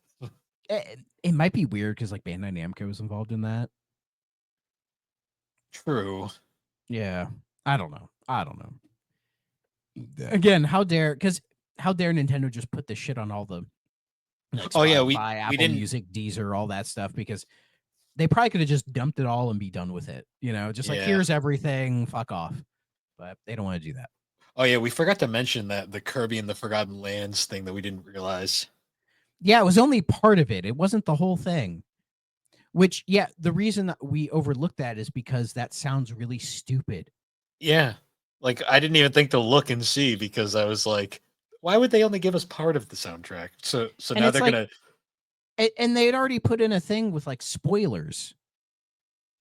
It might be weird because like Bandai Namco was involved in that. True. Yeah. I don't know. Again, how dare Nintendo just put this shit on all the like Oh yeah, we Spotify, we Apple didn't. Music, Deezer, all that stuff, because they probably could have just dumped it all and be done with it. Just like, Yeah. here's everything, fuck off. But they don't want to do that. Oh yeah, we forgot to mention that the Kirby and the Forgotten Lands thing that we didn't realize. Yeah, it was only part of it. It wasn't the whole thing. Which, yeah, the reason that we overlooked that is because that sounds really stupid. Yeah. Like I didn't even think to look and see because I was like, why would they only give us part of the soundtrack? So And now it's they're like, gonna. and they had already put in a thing with like spoilers.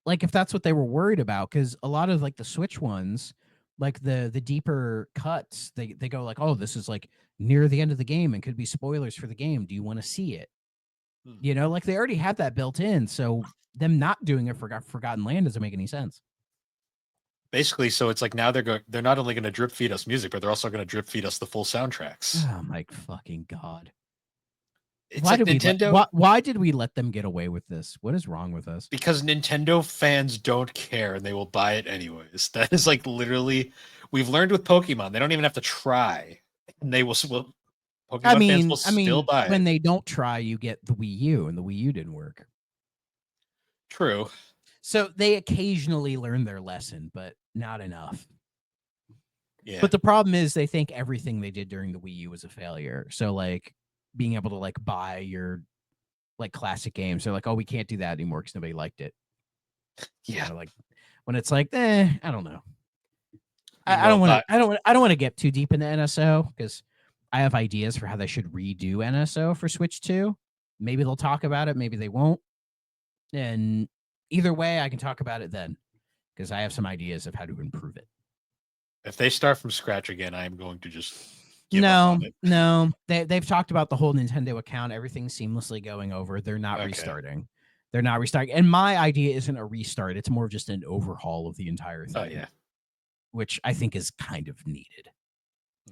Like, if that's what they were worried about, because a lot of like the Switch ones, like the deeper cuts, they go like, oh, this is like near the end of the game and could be spoilers for the game. Do you want to see it? Hmm. Like they already have that built in. So them not doing it for Forgotten Land doesn't make any sense. Basically, so it's like now they're not only gonna drip feed us music, but they're also gonna drip feed us the full soundtracks. Oh my fucking god. It's like Nintendo Why did we let them get away with this? What is wrong with us? because Nintendo fans don't care and they will buy it anyways. That is like literally we've learned with Pokemon. They don't even have to try. And they will I Pokemon fans will mean, I still mean, buy when it. they don't try, you get the Wii U, and the Wii U didn't work. True. So they occasionally learn their lesson, but not enough. Yeah. But the problem is they think everything they did during the Wii U was a failure. So like being able to like buy your like classic games, they're like, oh, we can't do that anymore because nobody liked it. Yeah. Like when it's like, I don't know. I Meanwhile, don't want to. I don't want to get too deep into NSO because I have ideas for how they should redo NSO for Switch 2. Maybe they'll talk about it. Maybe they won't. And either way, I can talk about it then because I have some ideas of how to improve it. if they start from scratch again, I am going to just give up No, on it. no, they've talked about the whole Nintendo account, everything seamlessly going over. They're not Okay. restarting. They're not restarting. And my idea isn't a restart; it's more of just an overhaul of the entire thing. Oh yeah. Which I think is kind of needed.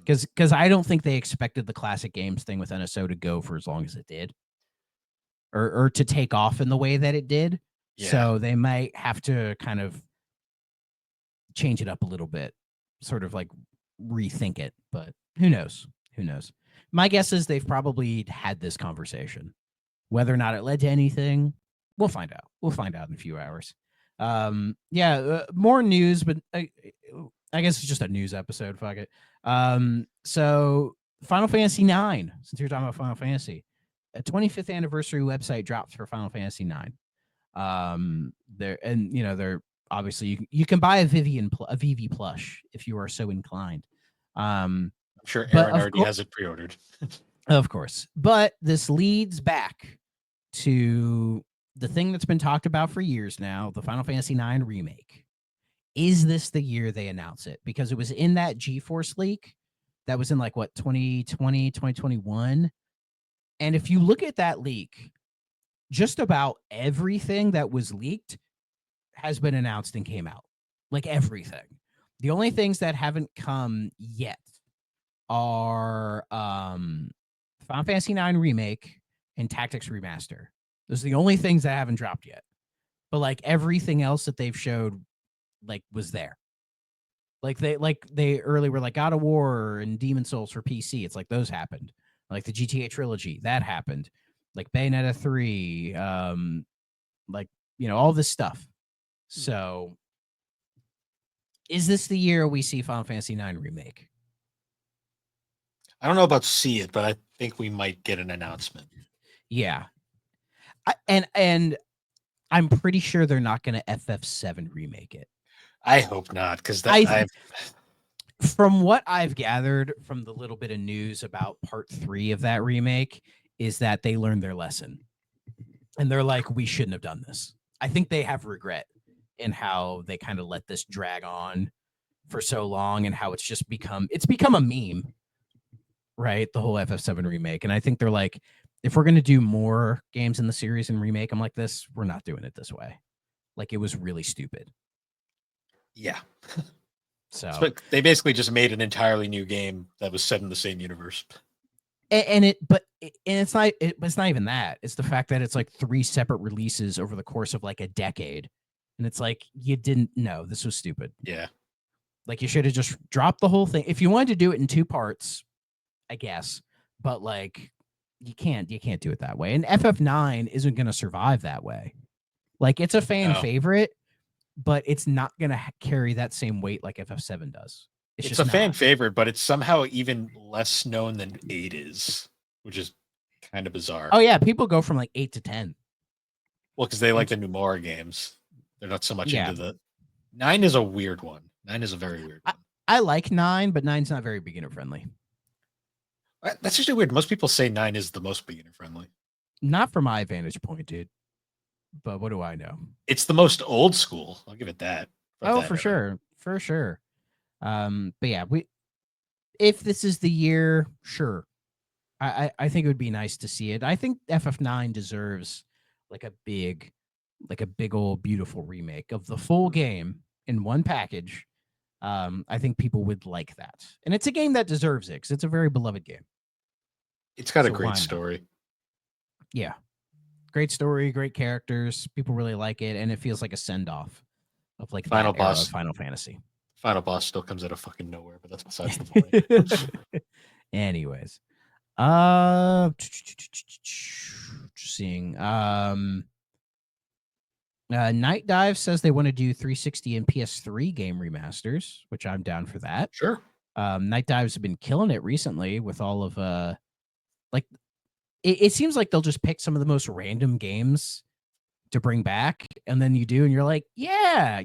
Because I don't think they expected the classic games thing with NSO to go for as long as it did, or to take off in the way that it did. Yeah. So they might have to kind of change it up a little bit, sort of like rethink it. But who knows? Who knows? My guess is they've probably had this conversation. Whether or not it led to anything, we'll find out. We'll find out in a few hours. More news, but I guess it's just a news episode. Fuck it. So Final Fantasy IX, since you're talking about Final Fantasy, a 25th anniversary website drops for Final Fantasy IX. They're obviously you can buy a VV plush if you are so inclined. I'm sure But Aaron already has it pre-ordered. of course, but this leads back to the thing that's been talked about for years now, the Final Fantasy IX remake. Is this the year they announce it? Because it was in that GeForce leak that was in like what 2020, 2021. And if you look at that leak, just about everything that was leaked has been announced and came out. Like everything. The only things that haven't come yet are Final Fantasy IX remake and Tactics Remaster. Those are the only things that haven't dropped yet. But like everything else that they've showed like was there. Like they early were like God of War and Demon Souls for PC. It's like those happened. Like the GTA trilogy, that happened. Like Bayonetta 3, like all this stuff. So is this the year we see Final Fantasy IX remake? I don't know about see it, but I think we might get an announcement. Yeah. And I'm pretty sure they're not going to FF7 remake it. I hope not, because from what I've gathered from the little bit of news about part 3 of that remake is that they learned their lesson. And they're like, we shouldn't have done this. I think they have regret in how they kind of let this drag on for so long and how it's become a meme, right? The whole FF7 remake. And I think they're like, if we're going to do more games in the series and remake them like this, we're not doing it this way. Like it was really stupid. Yeah. So they basically just made an entirely new game that was set in the same universe. It's not even that. It's the fact that it's like 3 separate releases over the course of like a decade. And it's like, you didn't know. This was stupid. Yeah. Like, you should have just dropped the whole thing. If you wanted to do it in 2 parts, I guess. But like, you can't do it that way. And FF9 isn't going to survive that way. Like, it's a fan No. favorite, but it's not going to carry that same weight like FF7 does. It's just a fan not. favorite, but it's somehow even less known than 8 is, which is kind of bizarre. Oh yeah, people go from like 8 to 10. Well, because they like the Numora games. They're not so much Yeah. into the 9 is a weird one. 9 is a very weird one. I like 9, but 9's not very beginner friendly. That's actually weird. Most people say 9 is the most beginner friendly. Not from my vantage point, dude. But what do I know? It's the most old school. I'll give it that. Oh, for sure. For sure. But yeah, if this is the year, sure. I think it would be nice to see it. I think FF9 deserves like a big old beautiful remake of the full game in one package. I think people would like that. And it's a game that deserves it because it's a very beloved game. It's got a great story. Yeah. Great story, great characters. People really like it, and it feels like a send-off of like Final boss of Final Fantasy. Final boss still comes out of fucking nowhere, but that's besides the point. Anyways. Just seeing. Night Dive says they want to do 360 and PS3 game remasters, which I'm down for that. Sure. Night Dives have been killing it recently with all of like it seems like they'll just pick some of the most random games to bring back, and then you do, and you're like, yeah,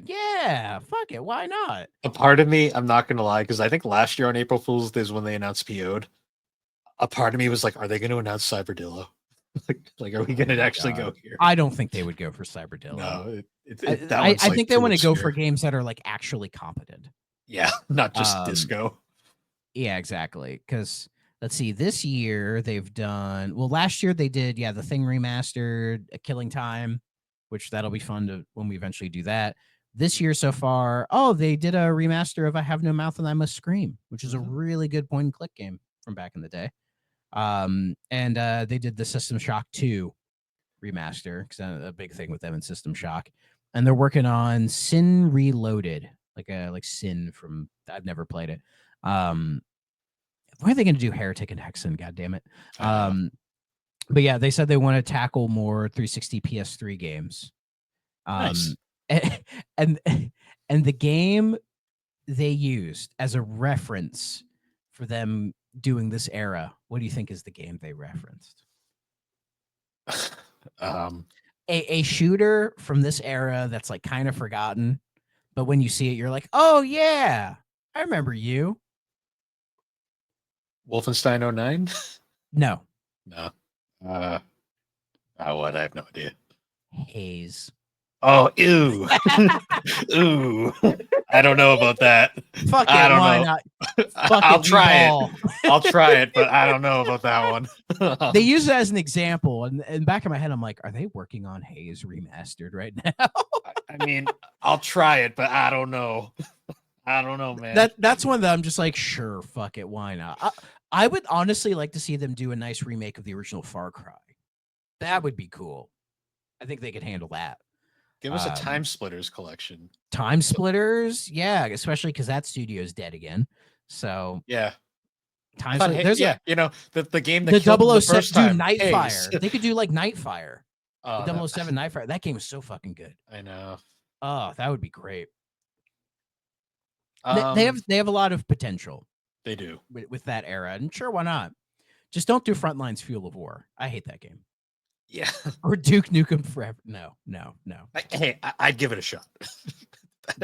fuck it, why not? A part of me, I'm not gonna lie, because I think last year on April Fool's Day is when they announced PO'd. A part of me was like, are they going to announce Cyberdillo? like, are we going to actually go here? I don't think they would go for Cyberdillo. No, I think they want to go for games that are like actually competent. Yeah, not just disco. Yeah, exactly. Because let's see, this year they've done last year they did The Thing remastered, A Killing Time, which that'll be fun to when we eventually do that. This year so far, they did a remaster of I Have No Mouth and I Must Scream, which is a really good point and click game from back in the day. And they did the System Shock 2 remaster, because a big thing with them in System Shock, and they're working on Sin Reloaded, like Sin from I've never played it. When are they going to do Heretic and Hexen? God damn it. But yeah, they said they want to tackle more 360 PS3 games. Nice. And the game they used as a reference for them doing this era, what do you think is the game they referenced? A shooter from this era that's like kind of forgotten, but when you see it, you're like, oh yeah, I remember you. Wolfenstein 09? No. What? I have no idea. Haze. Oh, ew. Ooh. I don't know about that. Fuck it, I don't why know. not? I'll try it. I'll try it, but I don't know about that one. They use it as an example, and in the back of my head, I'm like, are they working on Haze remastered right now? I mean, I'll try it, but I don't know. I don't know, man. That's one that I'm just like, sure, fuck it, why not? I would honestly like to see them do a nice remake of the original Far Cry. That would be cool. I think they could handle that. Give us a Time Splitters collection. Time Splitters, yeah, especially because that studio's dead again. So yeah, Time Splitters. The game that the killed the 007 first time. Nightfire. They could do like Nightfire. Oh, the 007 Nightfire. That game is so fucking good. I know. Oh, that would be great. They have a lot of potential. They do with that era, and sure, why not? Just don't do Frontlines Fuel of War. I hate that game. Yeah. Or Duke Nukem Forever. No. I'd give it a shot.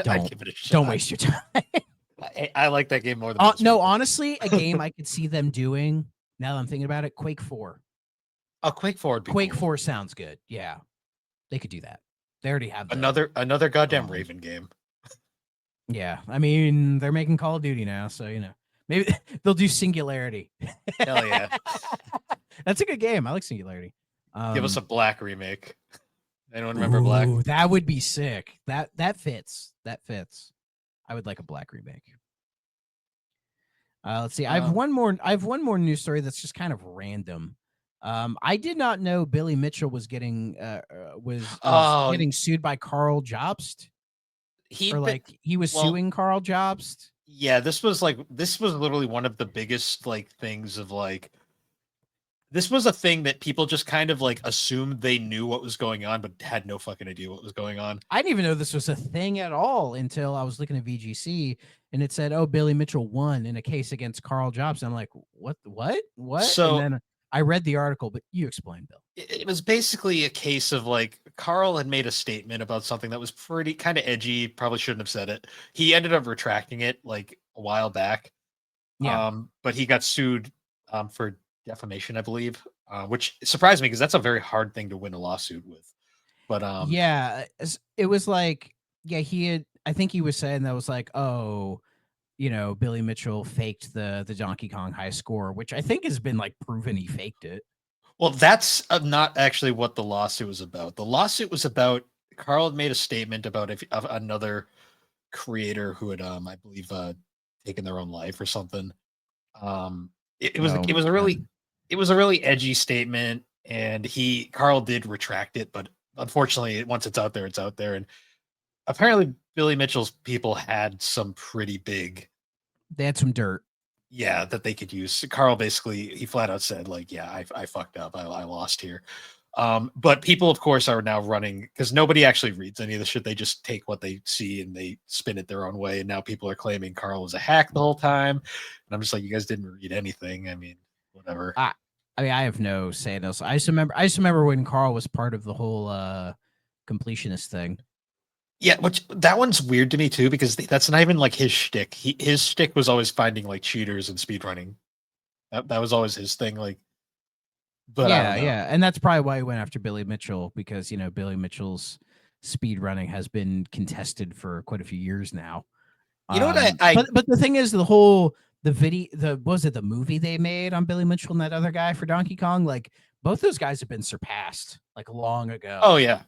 I'd give it a shot. Don't waste your time. I like that game more than no, honestly, a game I could see them doing, now that I'm thinking about it, Quake 4. Oh, Quake 4 would be Quake cool. 4 sounds good. Yeah. They could do that. They already have another goddamn Raven game. Yeah. I mean, they're making Call of Duty now, so maybe they'll do Singularity. Hell yeah. That's a good game. I like Singularity. Give us a Black remake. Anyone remember Black? That would be sick. That fits. That fits. I would like a Black remake. Let's see. I have one more news story that's just kind of random. I did not know Billy Mitchell was getting was Oh, getting sued by Carl Jobst, or he'd been like he was well. suing Carl Jobst. Yeah, this was literally one of the biggest like things of like this was a thing that people just kind of like assumed they knew what was going on, but had no fucking idea what was going on. I didn't even know this was a thing at all until I was looking at VGC and it said, "Oh, Billy Mitchell won in a case against Carl Jobst." I'm like, "What? What? What?" And So then I read the article, but you explain, Bill. it was basically a case of like Carl had made a statement about something that was pretty kind of edgy, probably shouldn't have said it. He ended up retracting it like a while back. Yeah, But he got sued for defamation, I believe, which surprised me because that's a very hard thing to win a lawsuit with. But yeah. It was like, yeah, he had. I think he was saying that was like, oh, Billy Mitchell faked the Donkey Kong high score, which I think has been like proven he faked it. well, that's not actually what the lawsuit was about. The lawsuit was about Carl had made a statement about if of another creator who had, I believe, taken their own life or something. Oh It was a really man, it was a really edgy statement, and he Carl did retract it, but unfortunately, once it's out there, it's out there, and apparently Billy Mitchell's people had some pretty big, they had some dirt. yeah, that they could use. Carl basically he flat out said like, yeah, I fucked up. I lost here. But people, of course, are now running because nobody actually reads any of the shit. They just take what they see and they spin it their own way. And now people are claiming Carl was a hack the whole time. And I'm just like, you guys didn't read anything. I mean, whatever. I, I mean, I have no say in this. I just remember when Carl was part of the whole completionist thing. Yeah, which that one's weird to me too because that's not even like his shtick. His shtick was always finding like cheaters and speedrunning. That was always his thing. Like, but I don't Yeah, know. yeah, and that's probably why he went after Billy Mitchell, because Billy Mitchell's speed running has been contested for quite a few years now. You know what But I the thing is, the whole the video, the was it the movie they made on Billy Mitchell and that other guy for Donkey Kong? Like both those guys have been surpassed like long oh ago. yeah.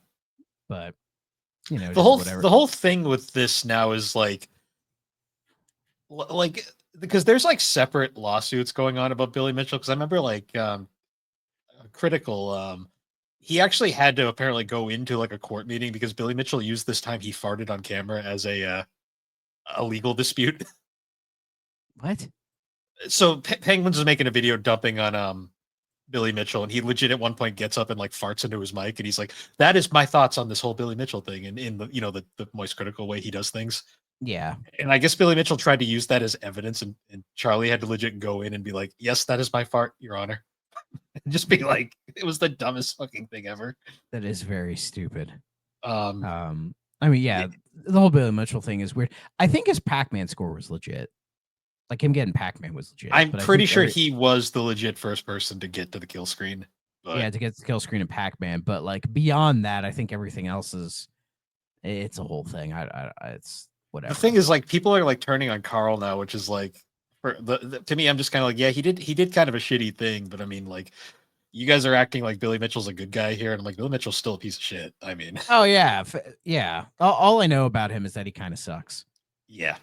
But just whatever. The whole thing with this now is like because there's like separate lawsuits going on about Billy Mitchell because I remember like critical he actually had to apparently go into like a court meeting because Billy Mitchell used this time he farted on camera as a legal dispute. What? So Penguins was making a video dumping on Billy Mitchell and he legit at one point gets up and like farts into his mic and he's like that is my thoughts on this whole Billy Mitchell thing and in the the moist critical way he does things. Yeah, And I guess Billy Mitchell tried to use that as evidence, and Charlie had to legit go in and be like, "Yes, that is my fart, Your Honor." And just be like, it was the dumbest fucking thing ever. that is very stupid. Um, I mean, yeah, yeah, the whole Billy Mitchell thing is weird. I think his Pac-Man score was legit. Like him getting Pac-Man was legit, I'm but I pretty think sure he was the legit first person to get to the kill screen. But yeah, to get the kill screen in Pac-Man, but like beyond that, I think everything else is it's a whole thing. It's the whatever. thing is, like, people are like turning on Carl now, which is like, for to me, I'm just kind of like, yeah, he did kind of a shitty thing, but I mean, like, you guys are acting like Billy Mitchell's a good guy here, and I'm like, Billy Mitchell's still a piece of shit. I mean, Oh yeah, yeah. All I know about him is that he kind of sucks. yeah,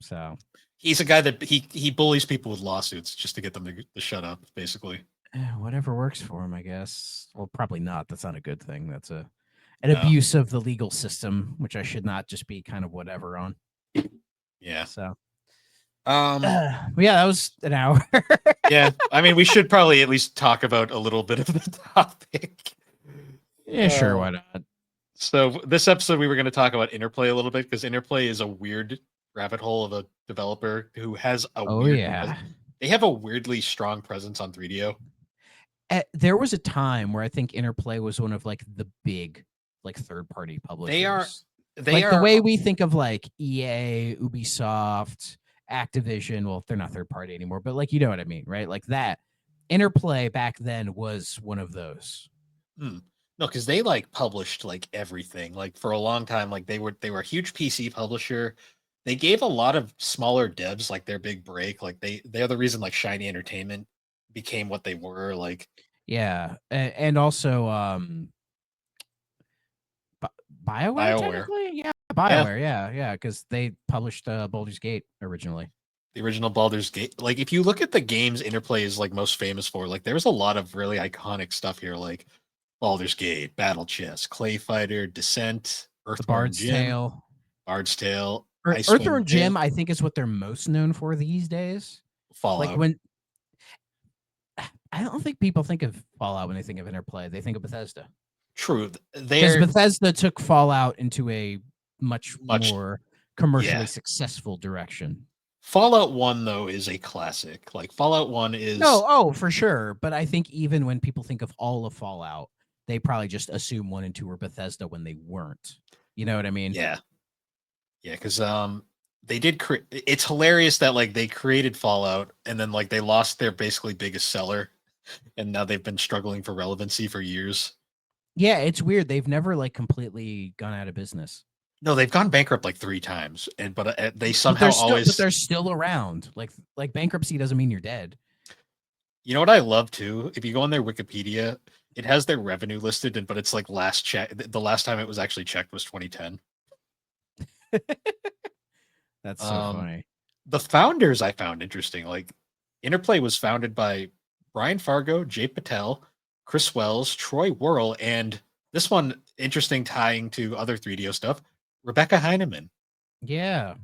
So he's a guy that he bullies people with lawsuits just to get them to shut up, basically. whatever works for him, I guess. Well, probably not. That's not a good thing. That's an No, abuse of the legal system, which I should not just be kind of whatever on. yeah. So, Um, but yeah, that was an hour. yeah. I mean, we should probably at least talk about a little bit of the topic. Yeah, sure, Uh, why not? so this episode we were going to talk about Interplay a little bit because Interplay is a weird rabbit hole of a developer who has a Oh yeah. they have a weirdly strong presence on 3DO. There was a time where I think Interplay was one of like the big like third party They are publishers. they Like the are way we think of like EA, Ubisoft, Activision. Well, they're not third party anymore, but like you know what I mean, right? Like that. Interplay back then was one of those. hmm. No, because they like published like everything. Like for a long time, like they were a huge PC publisher. They gave a lot of smaller devs like their big break. Like they're the reason like Shiny Entertainment became what they were. Like Yeah, and also BioWare BioWare. technically, yeah, Yeah. BioWare, yeah, yeah, because they published Baldur's Gate originally. The original Baldur's Gate. Like, if you look at the games Interplay is like most famous for, like there's a lot of really iconic stuff here, like Baldur's Gate, Battle Chess, Clay Fighter, Descent, The Earthworm Bard's Jim, Tale. Bard's Tale, Earthworm Icewind Jim, Dale, I think, is what they're most known for these days. Like Fallout. when I don't think people think of Fallout when they think of Interplay. They think of Bethesda True. because They're Bethesda took Fallout into a much much more commercially yeah. successful direction. Fallout 1 though is a classic. Like Fallout 1 is No, oh, for sure. But I think even when people think of all of Fallout, they probably just assume 1 and 2 were Bethesda when they weren't. You know what I mean? yeah. Yeah, cuz they did it's hilarious that like they created Fallout and then like they lost their basically biggest seller and now they've been struggling for relevancy for years. Yeah, it's weird. They've never like completely gone out of business. No, they've gone bankrupt like 3 times and but they But somehow they're always still around. Like bankruptcy doesn't mean you're dead. You know what I love too? If you go on their Wikipedia, it has their revenue listed and but it's like last check the last time it was actually checked was 2010. That's so Um funny. the founders I found interesting. Like Interplay was founded by Brian Fargo, Jay Patel, Chris Wells, Troy Worrell, and this one interesting tying to other 3DO stuff, Rebecca Heineman. Yeah.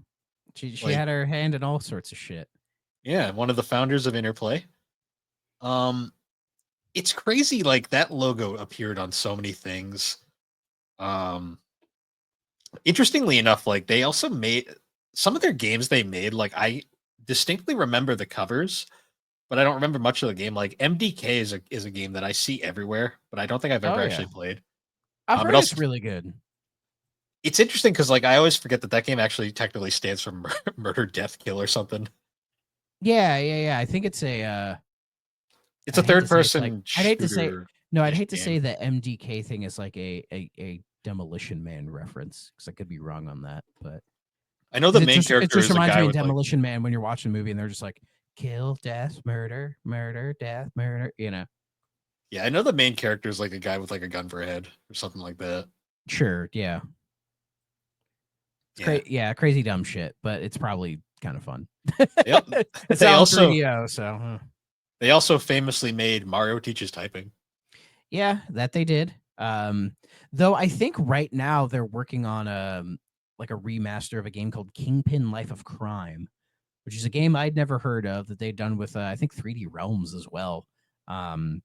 She Like, had her hand in all sorts of shit. yeah, one of the founders of Interplay. Um, it's crazy. Like that logo appeared on so many things. Um, Interestingly enough, like they also made some of their games they made. Like I distinctly remember the covers, but I don't remember much of the game. Like MDK is a game that I see everywhere, but I don't think I've Oh ever yeah. actually played. I've It heard also it's really good. it's interesting because like I always forget that that game actually technically stands for murder, death, kill, or something. Yeah. I think it's a It's a I'd hate to third say it's like person I'd hate to say shooter no, I'd ish hate to game. say the MDK thing is like a Demolition Man reference because I could be wrong on that, but I know the because main it character just is a reminds guy me of with like Demolition Man when you're watching a movie and they're just like kill, death, murder, murder, death, murder. You know, yeah, I know the main character is like a guy with like a gun for a head or something like that. sure, yeah, it's Yeah. great, yeah, crazy dumb shit, but it's probably kind of fun. Yep. It's They on also 3DO, so they also famously made Mario Teaches Typing. yeah, that they did. Though I think right now they're working on like a remaster of a game called Kingpin Life of Crime, which is a game I'd never heard of that they'd done with I think 3D Realms as well. Um,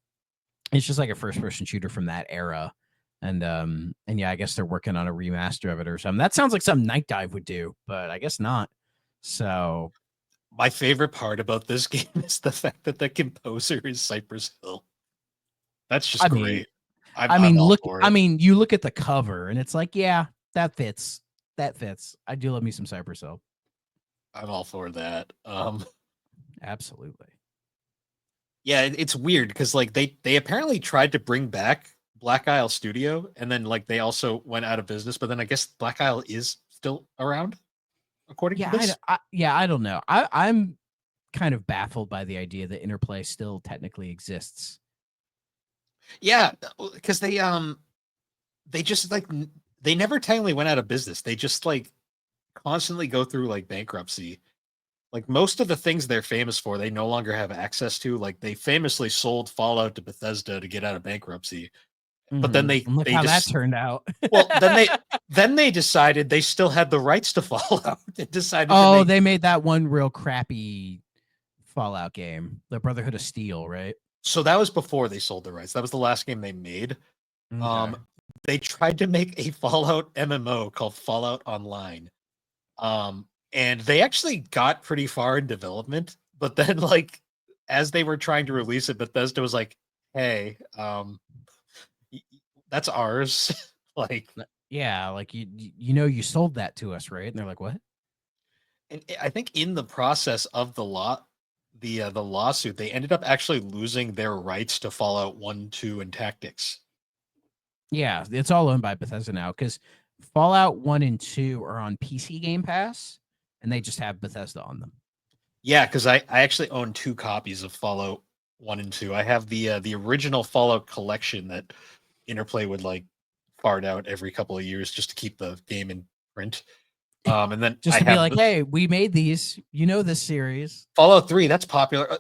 it's just like a first person shooter from that era. And yeah, I guess they're working on a remaster of it or something. That sounds like something Night Dive would do, but I guess not. So My favorite part about this game is the fact that the composer is Cypress Hill. That's just I mean great. I'm all for I it. mean, you look at the cover and it's like, yeah, that fits. That fits. I do love me some Cypress Hill. I'm all for that. Absolutely. Yeah, it's weird because like they apparently tried to bring back Black Isle Studio, and then like they also went out of business. But then I guess Black Isle is still around, according to Yeah, this. I don't know. I'm kind of baffled by the idea that Interplay still technically exists. Yeah, because they just like they never technically went out of business. They just like constantly go through like bankruptcy. Like most of the things they're famous for, they no longer have access to. Like they famously sold Fallout to Bethesda to get out of bankruptcy, but then And look they how that just turned out. well then they decided they still had the rights to Fallout and decided to Oh, make they made that one real crappy Fallout game, the Brotherhood of Steel, right? so that was before they sold the rights. That was the last game they made. Okay. Um, they tried to make a Fallout MMO called Fallout Online. And they actually got pretty far in development, but then like as they were trying to release it, Bethesda was like, "Hey, that's ours." Like, Yeah, like you know you sold that to us, right? And they're like, "What?" and I think in the process of the lawsuit, they ended up actually losing their rights to Fallout 1, 2, and Tactics. Yeah, it's all owned by Bethesda now because Fallout 1 and 2 are on PC Game Pass and they just have Bethesda on them. Yeah, because I actually own 2 copies of Fallout 1 and 2. I have the original Fallout collection that Interplay would like fart out every couple of years just to keep the game in print. And then Just I to be have like, hey, we made these. You know this series. Fallout 3. That's popular.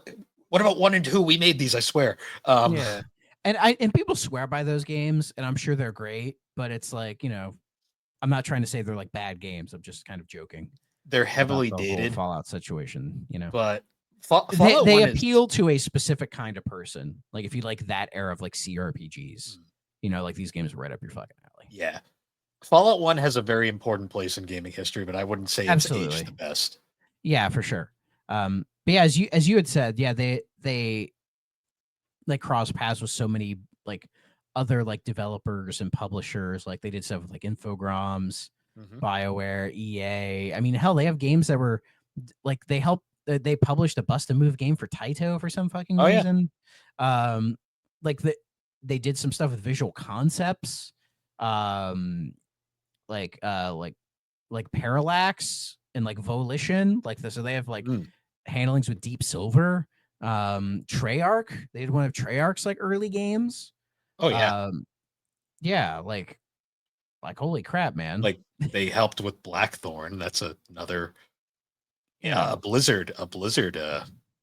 What about 1 and 2? We made these, I swear. Yeah. And people swear by those games, and I'm sure they're great, but it's like, I'm not trying to say they're like bad games. I'm just kind of joking They're about heavily the whole dated, Fallout situation. but They Fallout they 1 is appeal to a specific kind of person. Like if you like that era of like CRPGs, like these games are right up your fucking alley. yeah. Fallout 1 has a very important place in gaming history, but I wouldn't say it's aged Absolutely. the best. Yeah, for sure. But yeah, as you had said, yeah, they like cross paths with so many like other like developers and publishers. Like they did stuff with like Infogrames, Mm-hmm. BioWare, EA. I mean, hell, they have games that were like they published a bust a move game for Taito for some fucking Oh yeah. reason. Like they did some stuff with Visual Concepts, um, like like Parallax and like Volition. Like so they have like Mm. handlings with Deep Silver. Treyarch, they did one of Treyarch's like early games. Oh yeah. Um, yeah, like holy crap, man. Like they helped with Blackthorn. That's another Yeah. a Blizzard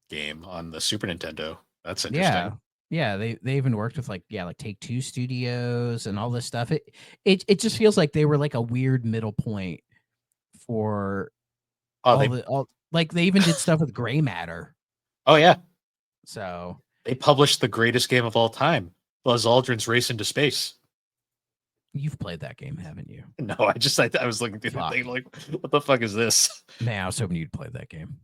game on the Super Nintendo. That's interesting. Yeah. Yeah, they even worked with like Take-Two Studios and all this stuff. It just feels like they were like a weird middle point for Oh they all like they even did stuff with Gray Matter. Oh yeah. So They published the greatest game of all time, Buzz Aldrin's Race into Space. you've played that game, haven't you? No, I was looking through the thing like, what the fuck is this? Man, I was hoping you'd play that game.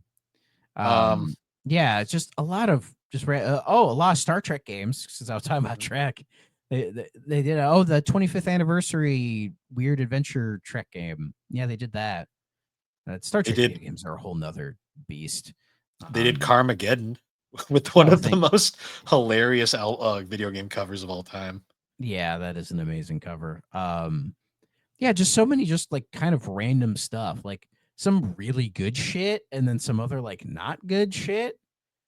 Um, Yeah, it's just a lot of a lot of Star Trek games. Since I was talking about Trek, they did the 25th anniversary Weird Adventure Trek game. Yeah, they did that. Star Trek video games are a whole nother beast. They did Carmageddon with one of the thank most hilarious video game covers of all time. Yeah, that is an amazing cover. Yeah, just so many just like kind of random stuff, like some really good shit and then some other like not good shit.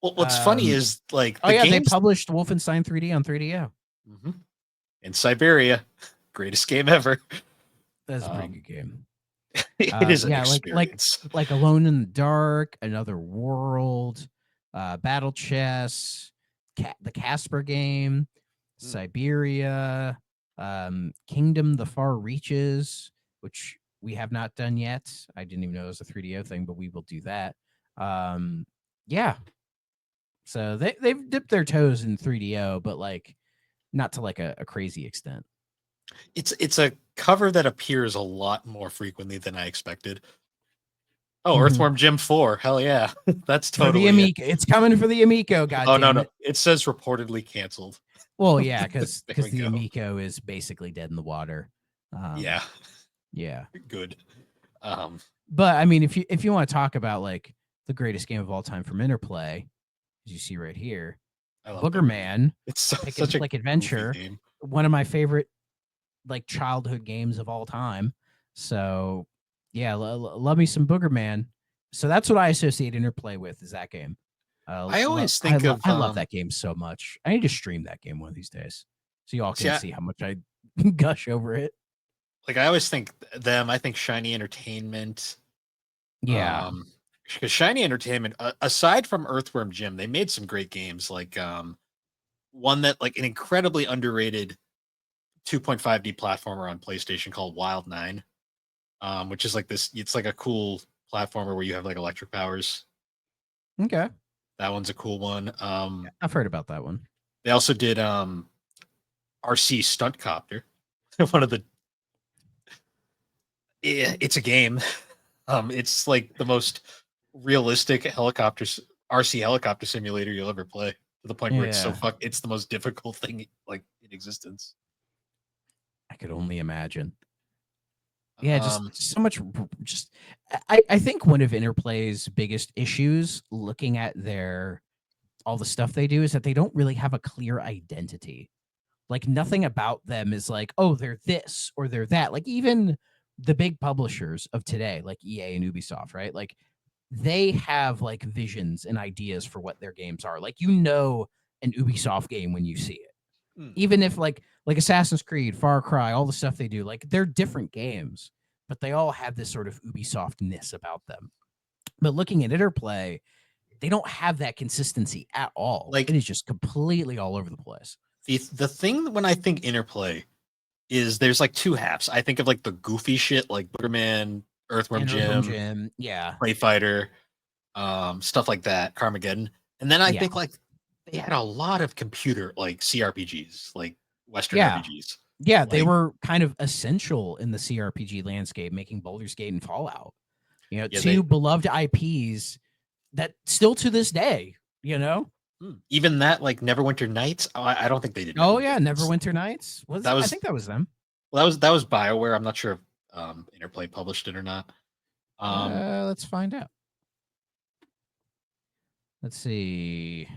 Well, what's funny is like oh the yeah, they games published Wolfenstein 3D on 3DO. in Siberia, greatest game ever. That's a pretty good game. It is an Yeah, experience. like Alone in the Dark, Another World, Battle Chess, the Casper game, Siberia, Kingdom: The Far Reaches, which we have not done yet. I didn't even know it was a 3DO thing, but we will do that. Yeah. So they've dipped their toes in 3DO, but like not to like a crazy extent. It's a cover that appears a lot more frequently than I expected. Oh, Earthworm Jim 4. Hell yeah. That's totally for the Amico. It's coming for the Amico, goddamn no. it. It says reportedly canceled. Well, yeah, because the go. Amico is basically dead in the water. Yeah. Yeah. Good. But I mean, if you want to talk about like the greatest game of all time from Interplay, as you see right here, Booger Man. It's such a like adventure. game. One of my favorite like childhood games of all time. So yeah, love me some Booger Man. So that's what I associate Interplay with, is that game. I always think I love that game so much. I need to stream that game one of these days, so y'all can see how much I gush over it. Like I always think them. I think Shiny Entertainment. Yeah, because Shiny Entertainment, aside from Earthworm Jim, they made some great games. Like one that like an incredibly underrated 2.5D platformer on PlayStation called Wild 9, which is like this. It's like a cool platformer where you have like electric powers. Okay. That one's a cool one. I've heard about that one. They also did RC Stunt Copter. One of the it's a game. It's like the most realistic RC helicopter simulator you'll ever play, to the point where it's the most difficult thing like in existence. I could only imagine. Yeah, just so much. Just I think one of Interplay's biggest issues, looking at all the stuff they do, is that they don't really have a clear identity. Like nothing about them is like, oh, they're this or they're that. Like even the big publishers of today, like EA and Ubisoft, right? Like they have like visions and ideas for what their games are. Like an Ubisoft game when you see it. Even if like Assassin's Creed, Far Cry, all the stuff they do, like they're different games, but they all have this sort of Ubisoft-ness about them. But looking at Interplay, they don't have that consistency at all. Like it is just completely all over the place. the thing when I think Interplay is there's like two halves. I think of like the goofy shit like Boogerman, Earthworm And Earthworm Jim, Jim, yeah, Play Fighter, stuff like that, Carmageddon. And then I yeah, think like they had a lot of computer like CRPGs, like Western yeah, RPGs. yeah. They Like were kind of essential in the CRPG landscape, making Baldur's Gate and Fallout. yeah, Two beloved IPs that still to this day, even that like Neverwinter Nights. I don't think they did Oh Neverwinter yeah, Nights. Neverwinter Nights. That I was think that was them. well, that was BioWare. I'm not sure if Interplay published it or not. Let's find out. Let's see.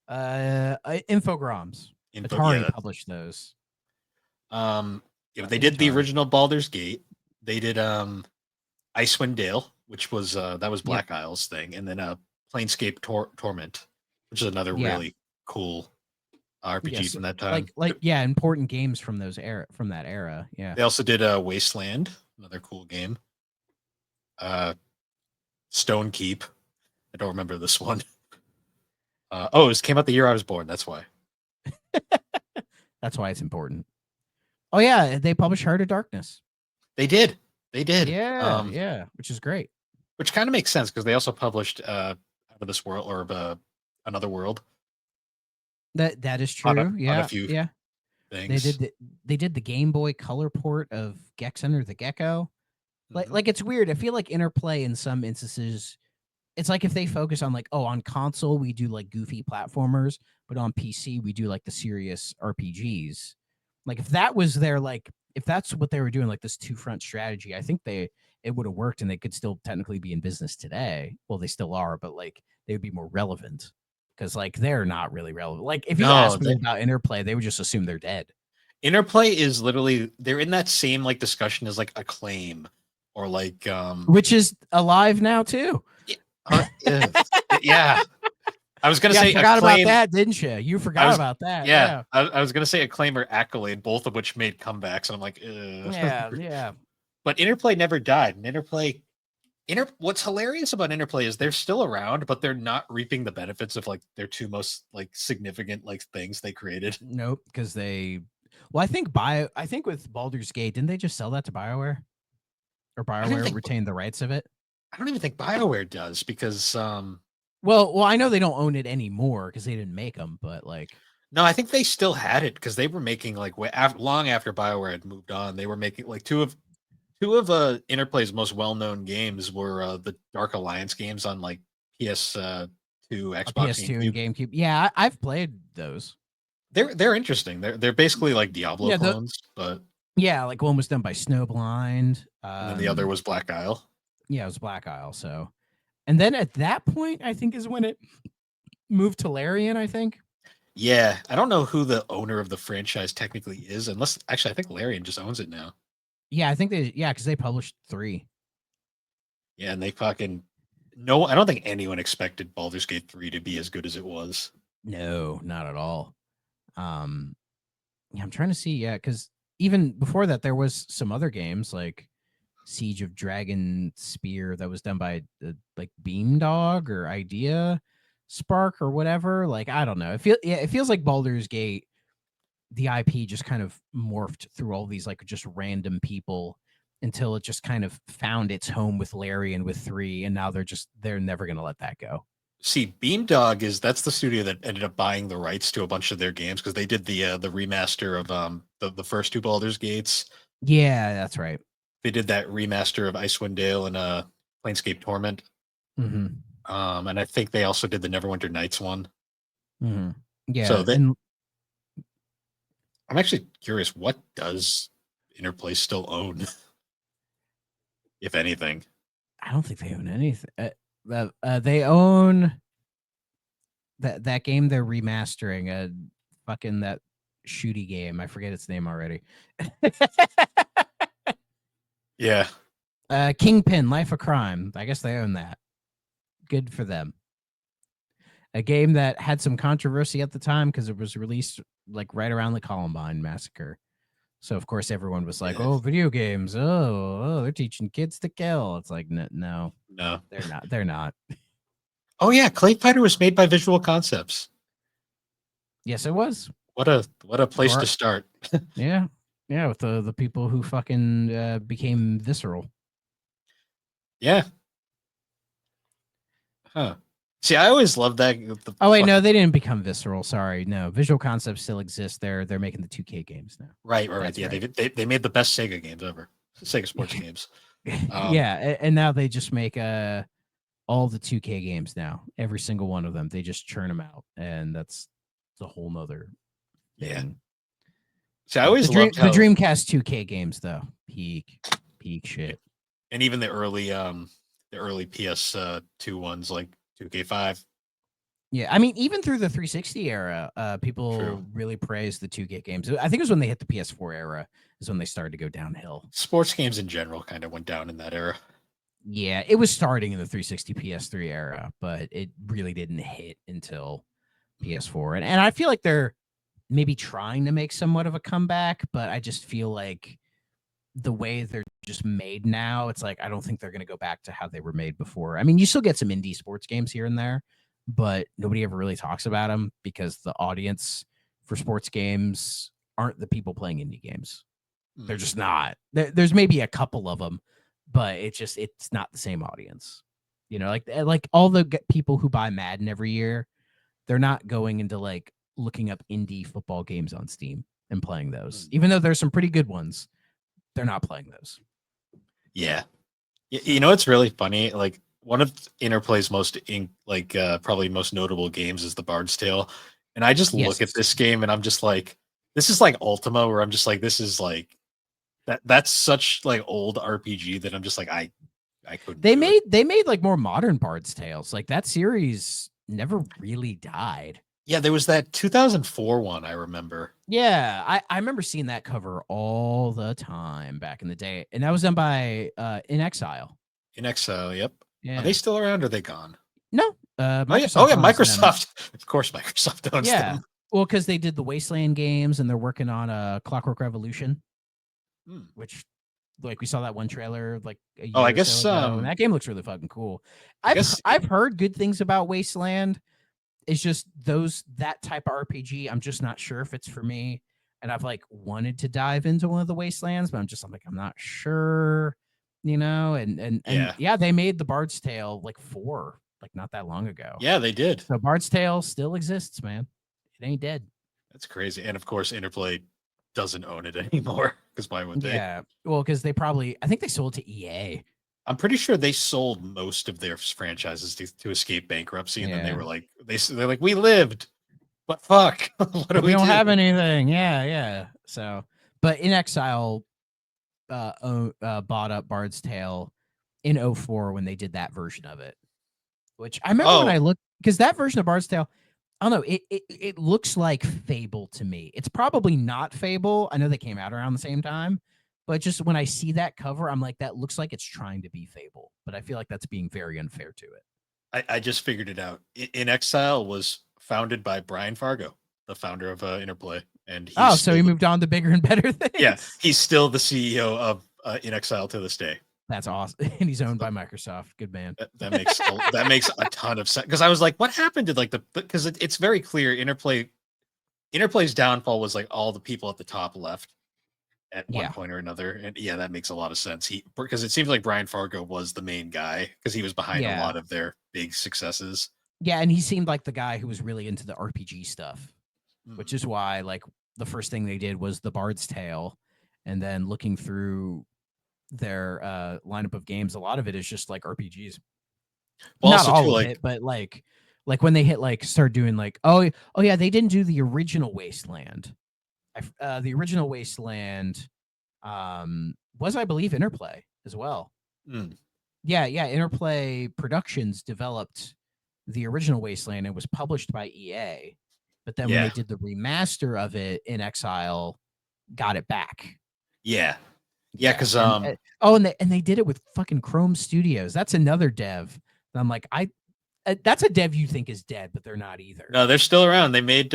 Infogrames. Yeah, Atari published those. yeah, Not they did the Atari. original Baldur's Gate. They did Icewind Dale, which was that was Yep. Black Isle's thing, and then Planescape Torment, which is another Yeah. really cool RPG Yes. from that time. Yeah, important games from that era. Yeah. They also did Wasteland, another cool game. Stone Keep. I don't remember this one. It came out the year I was born. That's why. That's why it's important. Oh yeah, they published Heart of Darkness. They did. They did. Yeah, yeah, which is great. Which kind of makes sense because they also published Out of This World or Another World. That is true. On a Yeah, few yeah. things. They did the Game Boy Color port of Gex Enter the Gecko. Mhm. Like it's weird. I feel like Interplay in some instances, it's like if they focus on like, oh, on console we do like goofy platformers, but on PC we do like the serious RPGs. Like if that was their like if that's what they were doing, like this two-front strategy, I think it would have worked and they could still technically be in business today. Well, they still are, but like they would be more relevant because like they're not really relevant. Like if you No, ask people about Interplay, they would just assume they're dead. Interplay is literally they're in that same like discussion as like Acclaim or like Which is alive now too. yeah. I was gonna Yeah, I say forgot about Acclaim. that, didn't you? You forgot about that. Yeah, Yeah. I was gonna say Acclaim or Accolade, both of which made comebacks, and I'm like, Yeah, yeah. But Interplay never died. And what's hilarious about Interplay is they're still around, but they're not reaping the benefits of like their two most like significant like things they created. Nope, because well, I think with Baldur's Gate, didn't they just sell that to BioWare? Or I don't even BioWare think retained the rights of it? I don't even think BioWare does because Well, I know they don't own it anymore because they didn't make them, but like no, I think they still had it because they were making like long after BioWare had moved on, they were making like two of Interplay's most well-known games were the Dark Alliance games on like PS2, a Xbox, PS2 and GameCube. GameCube. Yeah, I've played those. They're interesting. They're basically like Diablo Yeah, clones, but yeah, like one was done by Snowblind. and then the other was Black Isle. Yeah, it was Black Isle. So, and then at that point, I think is when it moved to Larian. I think. Yeah, I don't know who the owner of the franchise technically is, unless actually I think Larian just owns it now. Yeah, I think because they published 3. Yeah, and they fucking no, I don't think anyone expected Baldur's Gate 3 to be as good as it was. No, not at all. Yeah, I'm trying to see. Yeah, because even before that, there was some other games like Siege of Dragon Spear that was done by like Beamdog or Idea Spark or whatever. Like I don't know. It feels like Baldur's Gate, the IP just kind of morphed through all these like just random people until it just kind of found its home with Larian with 3, and now they're never gonna let that go. See, Beamdog that's the studio that ended up buying the rights to a bunch of their games because they did the remaster of the first two Baldur's Gates. Yeah, that's right. They did that remaster of Icewind Dale and Planescape Torment. Mm-hmm. And I think they also did the Neverwinter Nights one. Mm-hmm. Yeah, So and I'm actually curious, what does Interplay still own, if anything? I don't think they own anything. They own that game they're remastering. Fucking that shooty game. I forget its name already. Yeah. Kingpin, Life of Crime. I guess they own that. Good for them. A game that had some controversy at the time because it was released like right around the Columbine massacre. So of course everyone was like, Yeah. "Oh, video games. Oh, they're teaching kids to kill." It's like, no, No. they're not. They're not. Oh yeah, Clay Fighter was made by Visual Concepts. Yes, it was. What a place to Or start. yeah, yeah, with the people who fucking became visceral. Yeah. Huh. See, I always loved that the Oh wait, no, fucking they didn't become visceral. Sorry, no. Visual Concepts still exist. They're making the 2K games now. right. That's Yeah, right. they made the best Sega games ever. Sega sports games. Yeah, and now they just make all the 2K games now. Every single one of them. They just churn them out, and that's a whole nother Yeah. thing. See, I But always loved the how Dreamcast 2K games though, peak shit. and even the early PS two ones like 2K5. Yeah, I mean, even through the 360 era, True. people really praised the 2K games. I think it was when they hit the PS4 era is when they started to go downhill. Sports games in general kind of went down in that era. Yeah, it was starting in the 360 PS3 era, but it really didn't hit until PS4. And I feel like they're maybe trying to make somewhat of a comeback, but I just feel like the way they're just made now, it's like I don't think they're going to go back to how they were made before. I mean, you still get some indie sports games here and there, but nobody ever really talks about them because the audience for sports games aren't the people playing indie games. They're just not. There's maybe a couple of them, but it's not the same audience. You know, like all the people who buy Madden every year, they're not going into like looking up indie football games on Steam and playing those. Even though there's some pretty good ones, they're not playing those. Yeah. You know, it's really funny. Like one of Interplay's probably most notable games is the Bard's Tale. And I just look at Yes. this game and I'm just like, this is like Ultima, where I'm just like, this is like that's such like old RPG that I'm just like, I couldn't do it. They made like more modern Bard's Tales. Like that series never really died. Yeah, there was that 2004 one I remember. Yeah, I remember seeing that cover all the time back in the day. And that was done by In Exile. In Exile, yep. Are they Yeah. still around or are they gone? No, Oh Microsoft yeah, owns them. Microsoft. Of course Microsoft owns Yeah. them. Well, because they did the Wasteland games and they're working on a Clockwork Revolution, Hmm. which like we saw that one trailer like a Oh, I year or so guess ago, and that game looks really fucking cool. I guess I've heard good things about Wasteland. It's just that type of RPG. I'm just not sure if it's for me. And I've like wanted to dive into one of the Wastelands, but I'm like I'm not sure, you know. And yeah. yeah, they made the Bard's Tale like like not that long ago. Yeah, they did. So Bard's Tale still exists, man. It ain't dead. That's crazy. And of course Interplay doesn't own it anymore because why would they? Yeah. Well, because I think they sold to EA. I'm pretty sure they sold most of their franchises to escape bankruptcy, and then they Yeah. were like, they're like, we lived, but fuck, what do We we don't do? have anything. Yeah, yeah. So, but In Exile bought up Bard's Tale in 04 when they did that version of it. Which I remember when I Oh, looked because that version of Bard's Tale, I don't know, it looks like Fable to me. It's probably not Fable. I know they came out around the same time, but just when I see that cover, I'm like, that looks like it's trying to be Fable. But I feel like that's being very unfair to it. I just figured it out. In Exile was founded by Brian Fargo, the founder of Interplay, and he's Oh, so still he moved on to bigger and better yeah, things. he's still the CEO of In Exile to this day. That's awesome. And he's owned by Microsoft. Good man. That makes a ton of sense because I was like, what happened to like because it's very clear Interplay's downfall was like all the people at the top left at one Yeah. point or another, and yeah, that makes a lot of sense. Because it seems like Brian Fargo was the main guy because he was behind a Yeah. lot of their big successes. Yeah, and he seemed like the guy who was really into the RPG stuff, which Mm. is why like the first thing they did was the Bard's Tale, and then looking through their lineup of games, a lot of it is just like RPGs. Well, Not also too, all of like it, but like when they hit like start doing like oh yeah, they didn't do the original Wasteland. The original Wasteland was I believe Interplay as well. mm, Yeah, Interplay Productions developed the original Wasteland and was published by EA. But then when they yeah, did the remaster of it, In Exile got it back. yeah, Yeah, because and they did it with fucking Chrome Studios. That's another dev. And I'm like, that's a dev you think is dead, but they're not either. no, they're still around. They made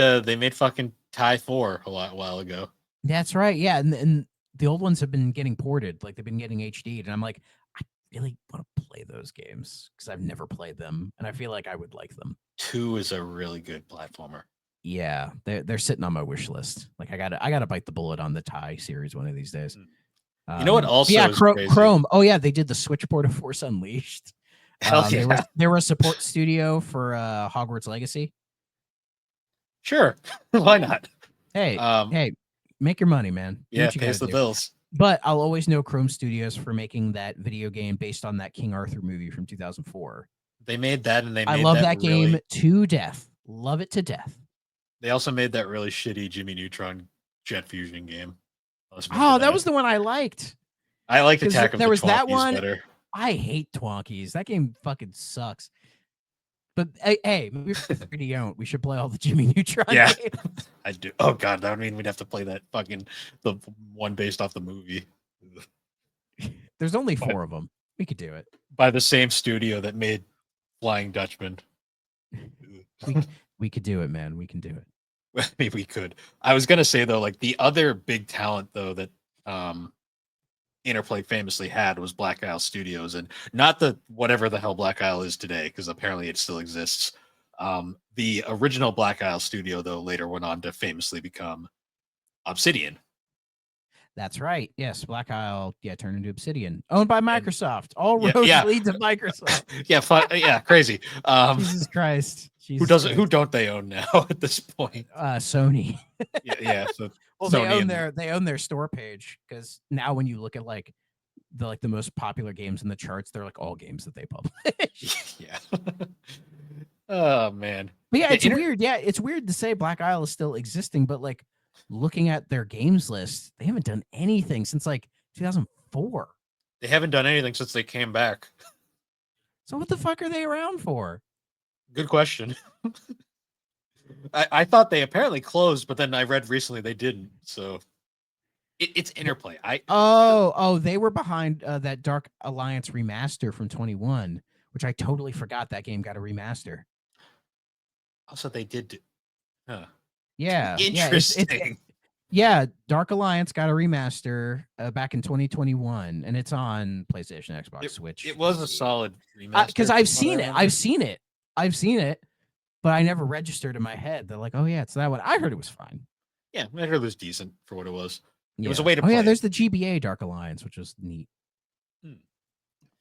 fucking Tie 4 while ago. That's right. Yeah, and the old ones have been getting ported, like they've been getting HD'd, and I'm like, I really want to play those games because I've never played them, and I feel like I would like them. 2 is a really good platformer. Yeah, they're sitting on my wish list. Like I gotta bite the bullet on the Thai series one of these days. You know what Yeah, also is crazy? Chrome. Oh yeah, they did the Switch port of Force Unleashed. Hell yeah. They were a support studio for Hogwarts Legacy. Sure. Why Yeah. not? Hey, Um, hey, make your money, man. Do yeah, what you got pays to the do. bills. But I'll always know Chrome Studios for making that video game based on that King Arthur movie from 2004. They made that, and they I made love that that game really. to death. Love it to death. They also made that really shitty Jimmy Neutron Jet Fusion game. Let's mention Oh, that was that. the one I liked. I like Because Attack of there the was that Twonkies one. better. I hate Twonkies. That game fucking sucks. But hey, maybe for 3D owned, we should play all the Jimmy Neutron Yeah, games. I do. Oh god, that would mean we'd have to play that fucking the one based off the movie. There's only But 4 of them. We could do it. by the same studio that made Flying Dutchman. We we could do it, man. We can do it. Maybe we could. I was gonna say though, like the other big talent though that um Interplay famously had was Black Isle Studios, and not the whatever the hell Black Isle is today, because apparently it still exists. The original Black Isle Studio though later went on to famously become Obsidian. That's right. Yes, Black Isle, yeah, turned into Obsidian, owned by And Microsoft. All yeah, roads yeah, lead to Microsoft. yeah, fun, yeah, crazy. Jesus Christ. Who Jesus doesn't? Who Christ. don't they own now at this point? Sony. Yeah, yeah. So Well, Sony and they own their store page because now when you look at like the most popular games in the charts, they're like all games that they publish. yeah. Oh man. But yeah, Yeah, it's weird. Yeah, it's weird to say Black Isle is still existing, but like looking at their games list, they haven't done anything since like 2004. they haven't done anything since they came back. So what the fuck are they around for? Good question. I thought they apparently closed, but then I read recently they didn't. So it's Interplay. They were behind that Dark Alliance remaster from 21, which I totally forgot that game got a remaster. Also they did. Huh. Yeah, Interesting. yeah. Dark Alliance got a remaster back in 2021, and it's on PlayStation, Xbox, Switch. It was a PC. solid remaster. Because I've seen it. I've seen it, but I never registered in my head. They're like, oh yeah, it's that one. I heard it was fine. Yeah, I heard it was decent for what it was. Yeah. It was a way to oh play. yeah, there's the GBA Dark Alliance, which was neat. Hmm.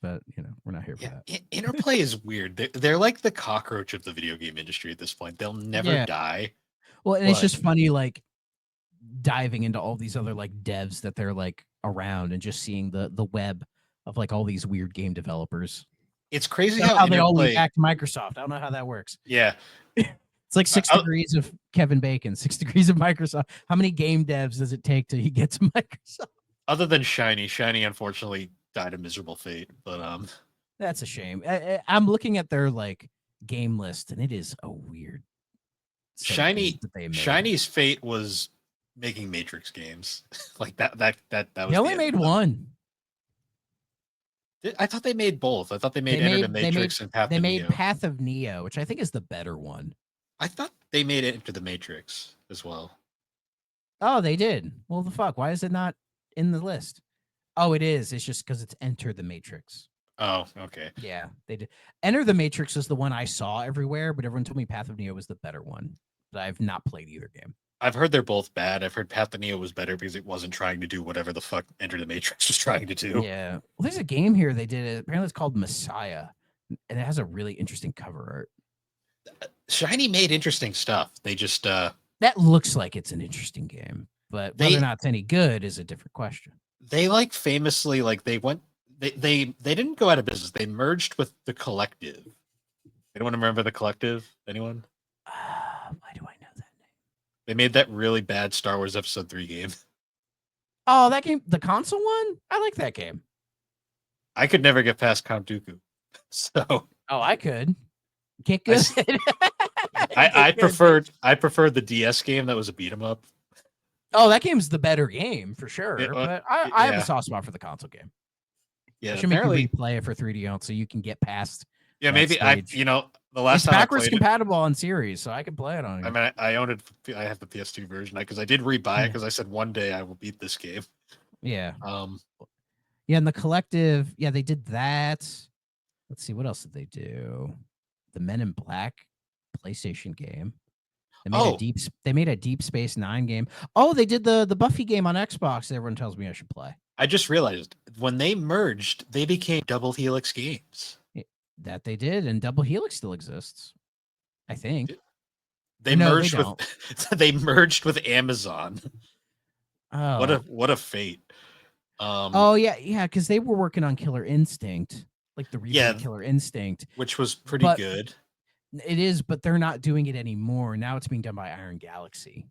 But we're not here for that. Interplay is weird. They're like the cockroach of the video game industry at this point. They'll never die. Well, and it's just funny, like diving into all these other like devs that they're like around and just seeing the web of like all these weird game developers. It's crazy how they all Interplay. lead back to Microsoft. I don't know how that works. Yeah. It's like 6 degrees of Kevin Bacon, 6 degrees of Microsoft. How many game devs does it take to get to Microsoft? Other than Shiny unfortunately died a miserable fate. But that's a shame. I'm looking at their like game list, and it is a weird. Shiny's fate was making Matrix games. Like that was. They only made one. I thought they made both. I thought they made Enter the Matrix and Path of Neo. They made Path of Neo, which I think is the better one. I thought they made Enter the Matrix as well. Oh, they did. Well, the fuck? Why is it not in the list? Oh, it is. It's just because it's Enter the Matrix. Oh, okay. Yeah, they did. Enter the Matrix is the one I saw everywhere, but everyone told me Path of Neo was the better one. But I've not played either game. I've heard they're both bad. I've heard Path of Neo was better because it wasn't trying to do whatever the fuck Enter the Matrix was trying to do. Yeah. Well, there's a game here they did. Apparently it's called Messiah, and it has a really interesting cover art. Shiny made interesting stuff. They just that looks like it's an interesting game, but whether or not it's any good is a different question. They like famously like they didn't go out of business. They merged with the Collective. Anyone remember the Collective? Anyone? Why do I know that name? They made that really bad Star Wars Episode 3 game. Oh, that game, the console one? I like that game. I could never get past Count Dooku. So I could. Get good. I preferred the DS game that was a beat 'em up. Oh, that game's the better game for sure. But I have a soft spot for the console game. Yeah, I should make you replay it for 3D on so you can get past. Yeah, maybe stage. The last It's time I backwards played it, compatible on series, so I can play it on I here. mean, I own it. I have the PS2 version because I did rebuy it Yeah. because I said one day I will beat this game. Yeah. Um, Yeah, and the collective, yeah, they did that. Let's see, what else did they do? The Men in Black PlayStation game. oh, They made a Deep Space Nine game. Oh, they did the Buffy game on Xbox that everyone tells me I should play. I just realized when they merged, they became Double Helix Games. Yeah, that they did, and Double Helix still exists, I think. They Or no, they merged with don't. they merged with Amazon. Oh, What a fate. Um, oh yeah, yeah, because they were working on Killer Instinct, like the reboot yeah, of Killer Instinct, which was pretty but good. it is, but they're not doing it anymore. Now it's being done by Iron Galaxy.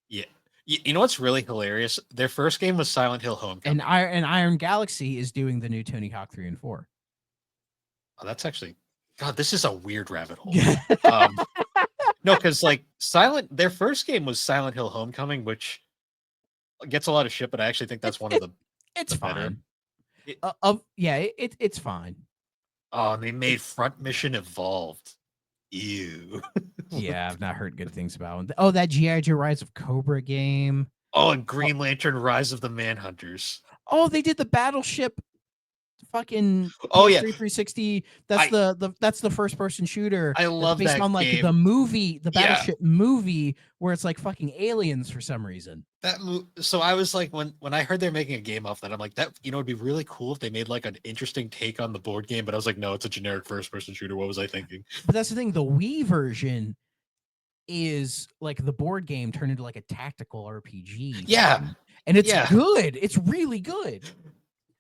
Yeah. You know what's really hilarious? Their first game was Silent Hill And Homecoming. Iron Galaxy is doing the new Tony Hawk 3 and 4. Oh, that's actually God, this is a weird rabbit hole. Yeah. Um, no, because like their first game was Silent Hill Homecoming, which gets a lot of shit, but I actually think that's it's one of it, it's the better. fine. It, Yeah, it's fine. oh, and they It, made Front Mission Evolved. Ew. yeah, I've not heard good things about it. Oh, that GI Joe Rise of Cobra game. Oh, and Oh, Green Lantern Rise of the Manhunters. oh, they did the Battleship fucking Oh yeah, PS3 360. That's I the first person shooter I that's love based that on like the game. movie, the Yeah, Battleship movie, where it's like fucking aliens for some reason. so I was like when I heard they're making a game off that, I'm like that it'd be really cool if they made like an interesting take on the board game, but I was like, no, it's a generic first person shooter. What was I thinking? But that's the thing, the Wii version is like the board game turned into like a tactical RPG Yeah, thing. And it's yeah. good. It's really good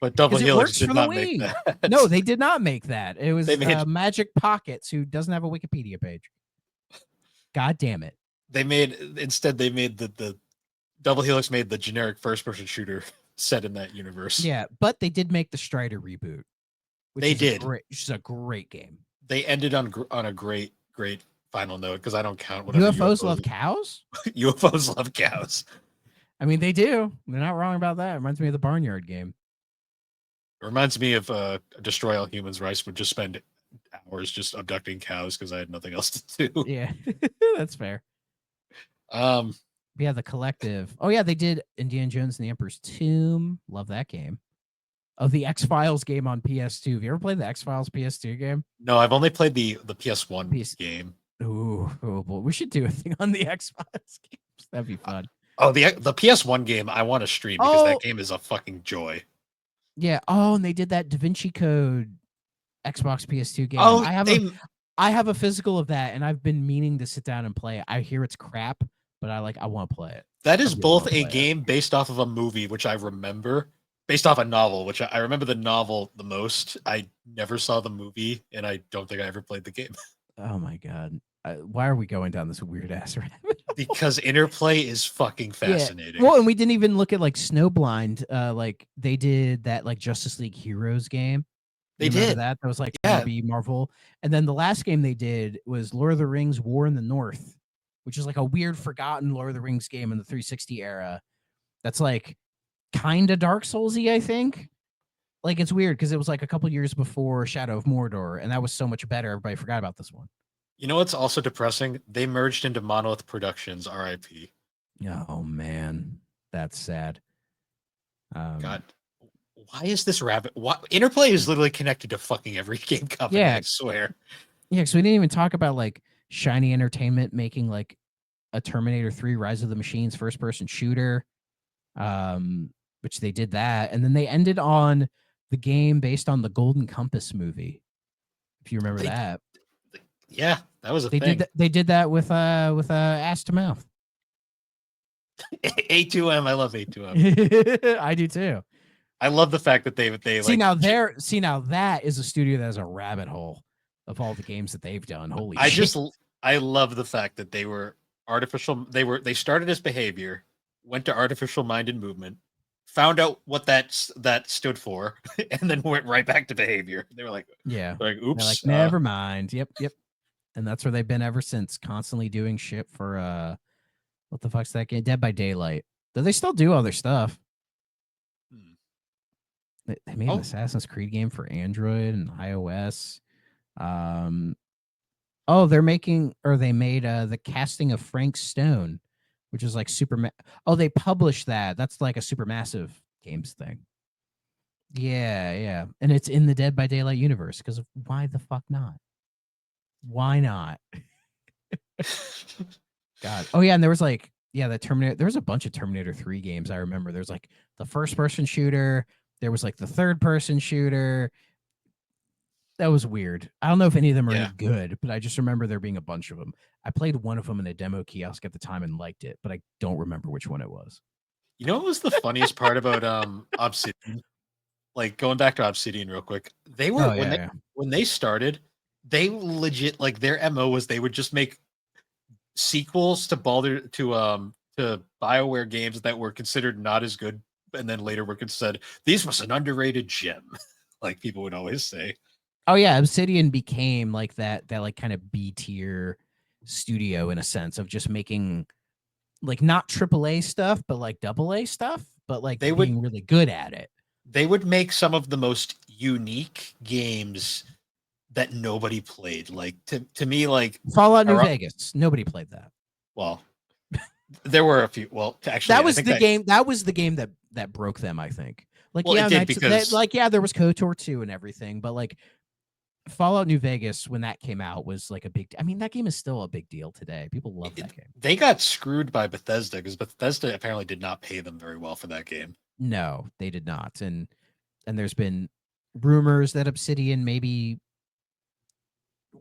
But Double because it Helix works did for the not make Wii. No, that. they did not make that. It They was made Magic Pockets, who doesn't have a Wikipedia page. God damn it. they made instead they made the Double Helix made the generic first person shooter set in that universe. Yeah, but they did make the Strider reboot, They did. which is a great game. They ended on a great final note because I don't count whatever UFOs love cows? UFOs love cows. I mean, they do. They're not wrong about that. It reminds me of the Barnyard game. It reminds me of Destroy All Humans, where I would just spend hours just abducting cows because I had nothing else to do. Yeah, that's fair. Um, Yeah, the collective. Oh yeah, they did Indiana Jones and the Emperor's Tomb. Love that game. Oh, the X Files game on PS2. Have you ever played the X Files PS2 game? no, I've only played the PS1 PS. game. Ooh, oh boy, we should do a thing on the X Files games. That'd be fun. Oh, the PS1 game I want to stream because that Oh game is a fucking joy. yeah. Oh, and they did that Da Vinci Code Xbox PS2 game. Oh, I have a physical of that, and I've been meaning to sit down and play it. I hear it's crap, but I want to play it. that I is really both want to a play it. game based off of a movie, which I remember, based off a novel, which I remember the novel the most. I never saw the movie, and I don't think I ever played the game. Oh my god. Why are we going down this weird ass rabbit? Because Interplay is fucking Yeah. fascinating. Well, and we didn't even look at like Snowblind. Like they did that like Justice League Heroes game. They You remember did. that? That was like Yeah, be Marvel. And then the last game they did was Lord of the Rings War in the North, which is like a weird forgotten Lord of the Rings game in the 360 era. That's like kind of Dark Soulsy, I think. Like it's weird because it was like a couple years before Shadow of Mordor, and that was so much better. Everybody forgot about this one. you know what's also depressing? They merged into Monolith Productions, RIP. Oh man, that's sad. God, why is this rabbit? What Interplay is literally connected to fucking every game company. Yeah, I swear. yeah. So we didn't even talk about like Shiny Entertainment making like a Terminator 3 Rise of the Machines first person shooter, which they did that, and then they ended on the game based on the Golden Compass movie. If you remember They, that, yeah, that was a thing. they did that with Ass to Mouth. A2M, I love A2M. I do too. I love the fact that they See like. now that is a studio that has a rabbit hole of all the games that they've done. Holy I shit. just I love the fact that they were artificial. They started as behavior, went to artificial mind and movement, found out what that stood for, and then went right back to behavior. They were like, Yeah. They're oops, like, never mind. Yep. And that's where they've been ever since, constantly doing shit for what the fuck's that game? Dead by Daylight. Do they still do other stuff? hmm. They made an Oh, Assassin's Creed game for Android and iOS. Oh, they're making, or they made the casting of Frank Stone, which is like oh, they published that. That's like a Supermassive Games thing. Yeah, yeah. And it's in the Dead by Daylight universe because why the fuck not? Why not? God. Oh yeah, and there was like, yeah, the Terminator. There was a bunch of Terminator 3 games I remember. There's like the first person shooter, there was like the third person shooter. That was weird. I don't know if any of them are any Yeah. good, but I just remember there being a bunch of them. I played one of them in a demo kiosk at the time and liked it, but I don't remember which one it was. You know what was the funniest part about Obsidian? Like going back to Obsidian real quick. They were Oh yeah, yeah. when they started, they legit like their MO was they would just make sequels to BioWare games that were considered not as good, and then later were considered these was an underrated gem, like people would always say. Oh yeah, Obsidian became like that like kind of B tier studio in a sense of just making like not AAA stuff, but like AA stuff, but like They would being really good at it. they would make some of the most unique games that nobody played. Like to me, like Fallout New our, Vegas. Nobody played that. well, there were a few. Well, actually, That I was think the game. That was the game that broke them. I think. Like well, it yeah, did because like yeah, there was KOTOR 2 and everything, but like Fallout New Vegas when that came out was like a big. I mean, that game is still a big deal today. People love that game. they got screwed by Bethesda because Bethesda apparently did not pay them very well for that game. No, they did not, and there's been rumors that Obsidian maybe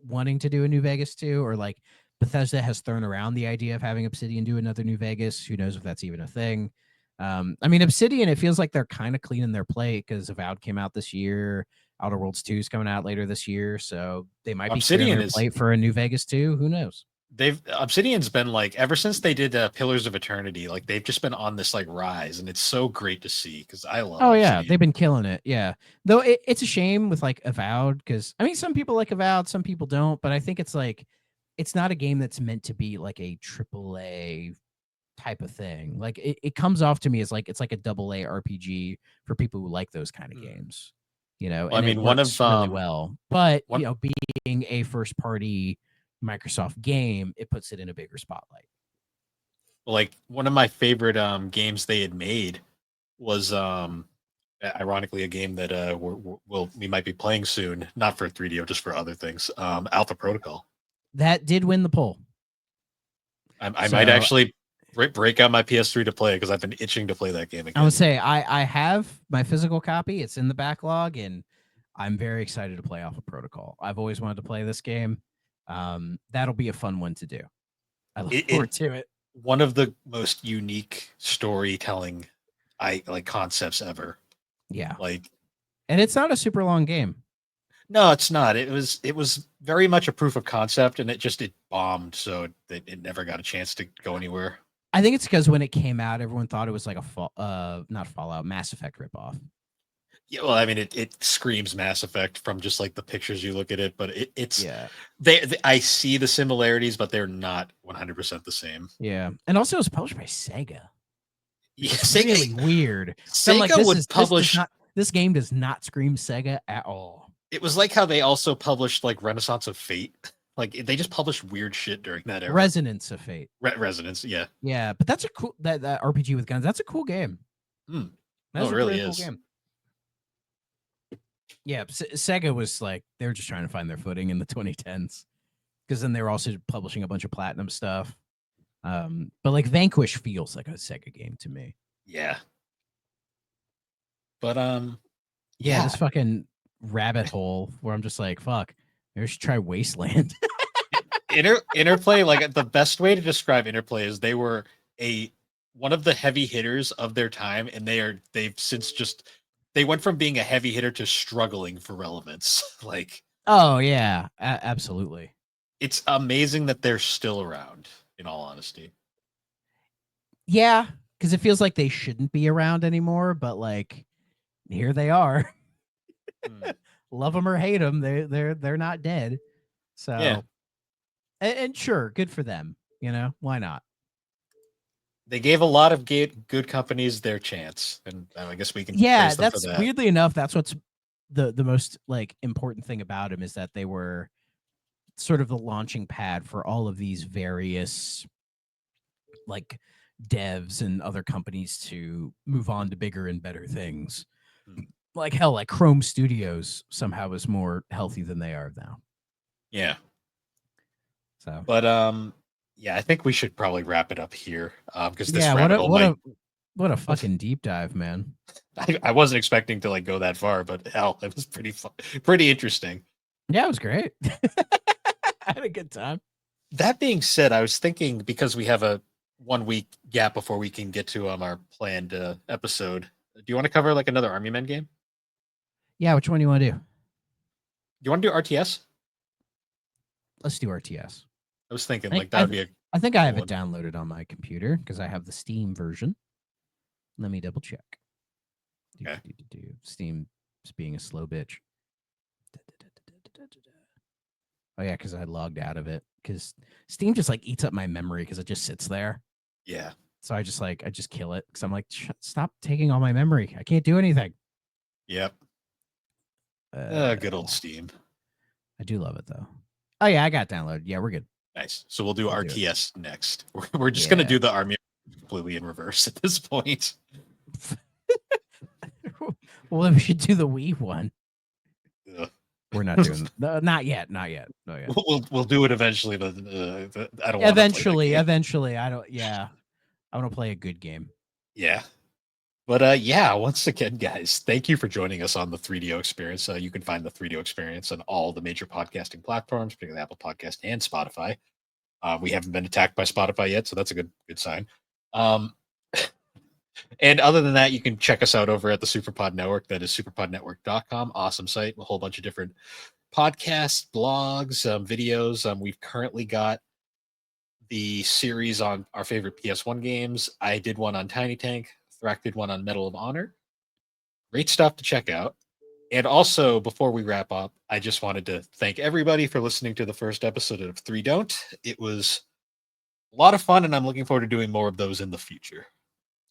wanting to do a New Vegas 2, or like Bethesda has thrown around the idea of having Obsidian do another New Vegas. Who knows if that's even a thing? I mean, Obsidian, it feels like they're kind of cleaning their plate because Avowed came out this year. Outer Worlds 2 is coming out later this year, so they might be clearing Obsidian their is plate for a New Vegas 2. Who knows? they've Obsidian's been like ever since they did Pillars of Eternity, like they've just been on this like rise, and it's so great to see because I love Oh yeah, Obsidian. they've been killing it. Yeah, though it's a shame with like Avowed because I mean some people like Avowed, some people don't, but I think it's like it's not a game that's meant to be like a triple A type of thing. Like it comes off to me as like it's like a double A RPG for people who like those kind of Hmm. games, you know, Well, I and it mean, one works of really well. But one being a first party Microsoft game, it puts it in a bigger spotlight. like one of my favorite games they had made was ironically a game that we might be playing soon, not for 3D, just for other things. Alpha Protocol. That did win the poll. I might So actually break out my PS3 to play it because I've been itching to play that game I would again. say I have my physical copy. It's in the backlog, and I'm very excited to play Alpha Protocol. I've always wanted to play this game. That'll be a fun one to do. I look It forward to it. one of the most unique storytelling I like concepts ever. Yeah, Like and it's not a super long game. no, it's not. It was very much a proof of concept, and it bombed, so it never got a chance to go anywhere. I think it's because when it came out, everyone thought it was like not Fallout, Mass Effect ripoff. Yeah, well, I mean, it screams Mass Effect from just like the pictures you look at it, but it's Yeah, I see the similarities, but they're not 100% the same. yeah, and also it was published by Sega. Yeah, It's really weird. So I'm like, Sega would publish. this game does not scream Sega at all. It was like how they also published like Renaissance of Fate. Like they just published weird shit during that era. Resonance of Fate. Resonance, yeah. Yeah, but that's a cool that RPG with guns. That's a cool game. Hmm. That's No, it a really really cool is. game. Yeah, Sega was like they were just trying to find their footing in the 2010s because then they were also publishing a bunch of platinum stuff. But like Vanquish feels like a Sega game to me. Yeah. But Yeah, this fucking rabbit hole where I'm just like, fuck, maybe I should try Wasteland. Interplay, like the best way to describe Interplay is they were a one of the heavy hitters of their time, and they've since just they went from being a heavy hitter to struggling for relevance. Like Oh yeah, absolutely. it's amazing that they're still around, in all honesty. Yeah, because it feels like they shouldn't be around anymore, but like here they are. Hmm. Love them or hate them, they're not dead. So Yeah. and sure, good for them. You know, why not? They gave a lot of good companies their chance, and I guess we can Yeah, praise them for that's that. weirdly enough. That's what's the most like important thing about him is that they were sort of the launching pad for all of these various like devs and other companies to move on to bigger and better things. Hmm. Like hell, like Chrome Studios somehow is more healthy than they are now. Yeah. So, But yeah, I think we should probably wrap it up here because this yeah, rabbit hole might. what a fucking deep dive, man. I wasn't expecting to like go that far, but hell, it was pretty fun, pretty interesting. Yeah, it was great. I had a good time. That being said, I was thinking because we have a 1 week gap before we can get to our planned episode. Do you want to cover like another Army Men game? Yeah, which one do you want to do? Do you want to do RTS? Let's do RTS. I was thinking I like that would be a I think I have cool it one. downloaded on my computer because I have the Steam version. Let me double check. Okay. Steam is being a slow bitch. Oh yeah, because I logged out of it because Steam just like eats up my memory because it just sits there. Yeah. So I just kill it because I'm like, stop taking all my memory. I can't do anything. Yep. Good old Steam. I do love it though. Oh yeah, I got it downloaded. Yeah, we're good. Nice. So we'll do We'll do it. RTS next. We're just gonna do the Army completely in reverse at this point. Well, then we should do the Wii one. Ugh. We're not doing not yet. Not yet. No, yeah. We'll do it eventually, but I don't want Eventually, I don't. Yeah, I want to play a good game. Yeah. But yeah, once again, guys, thank you for joining us on the 3DO Experience. You can find the 3DO Experience on all the major podcasting platforms, particularly Apple Podcast and Spotify. We haven't been attacked by Spotify yet, so that's a good sign. And other than that, you can check us out over at the Superpod Network. That is superpodnetwork.com. Awesome site, a whole bunch of different podcasts, blogs, videos. We've currently got the series on our favorite PS1 games. I did one on Tiny Tank. Thrack did one on Medal of Honor. Great stuff to check out. And also, before we wrap up, I just wanted to thank everybody for listening to the first episode of 3 Don't. It was a lot of fun, and I'm looking forward to doing more of those in the future.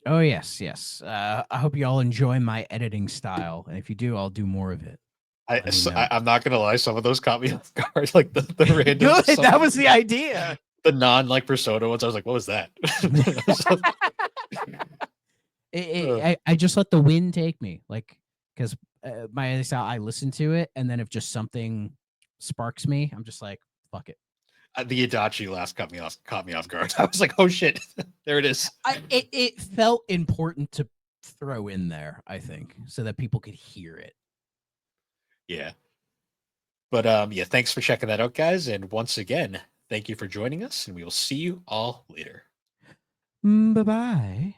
Oh yes, yes. I hope you all enjoy my editing style, and if you do, I'll do more of it. I'm not gonna lie, some of those caught me off guard, like the random. Good, that was the idea. The non like Persona ones, I was like, "What was that?" I just let the wind take me, like because my other style, I listen to it, and then if just something sparks me, I'm just like, fuck it. The Adachi last caught me off guard. I was like, "Oh shit, there it is." It felt important to throw in there, I think, so that people could hear it. Yeah. But yeah, thanks for checking that out, guys. And once again, thank you for joining us, and we will see you all later. Bye-bye.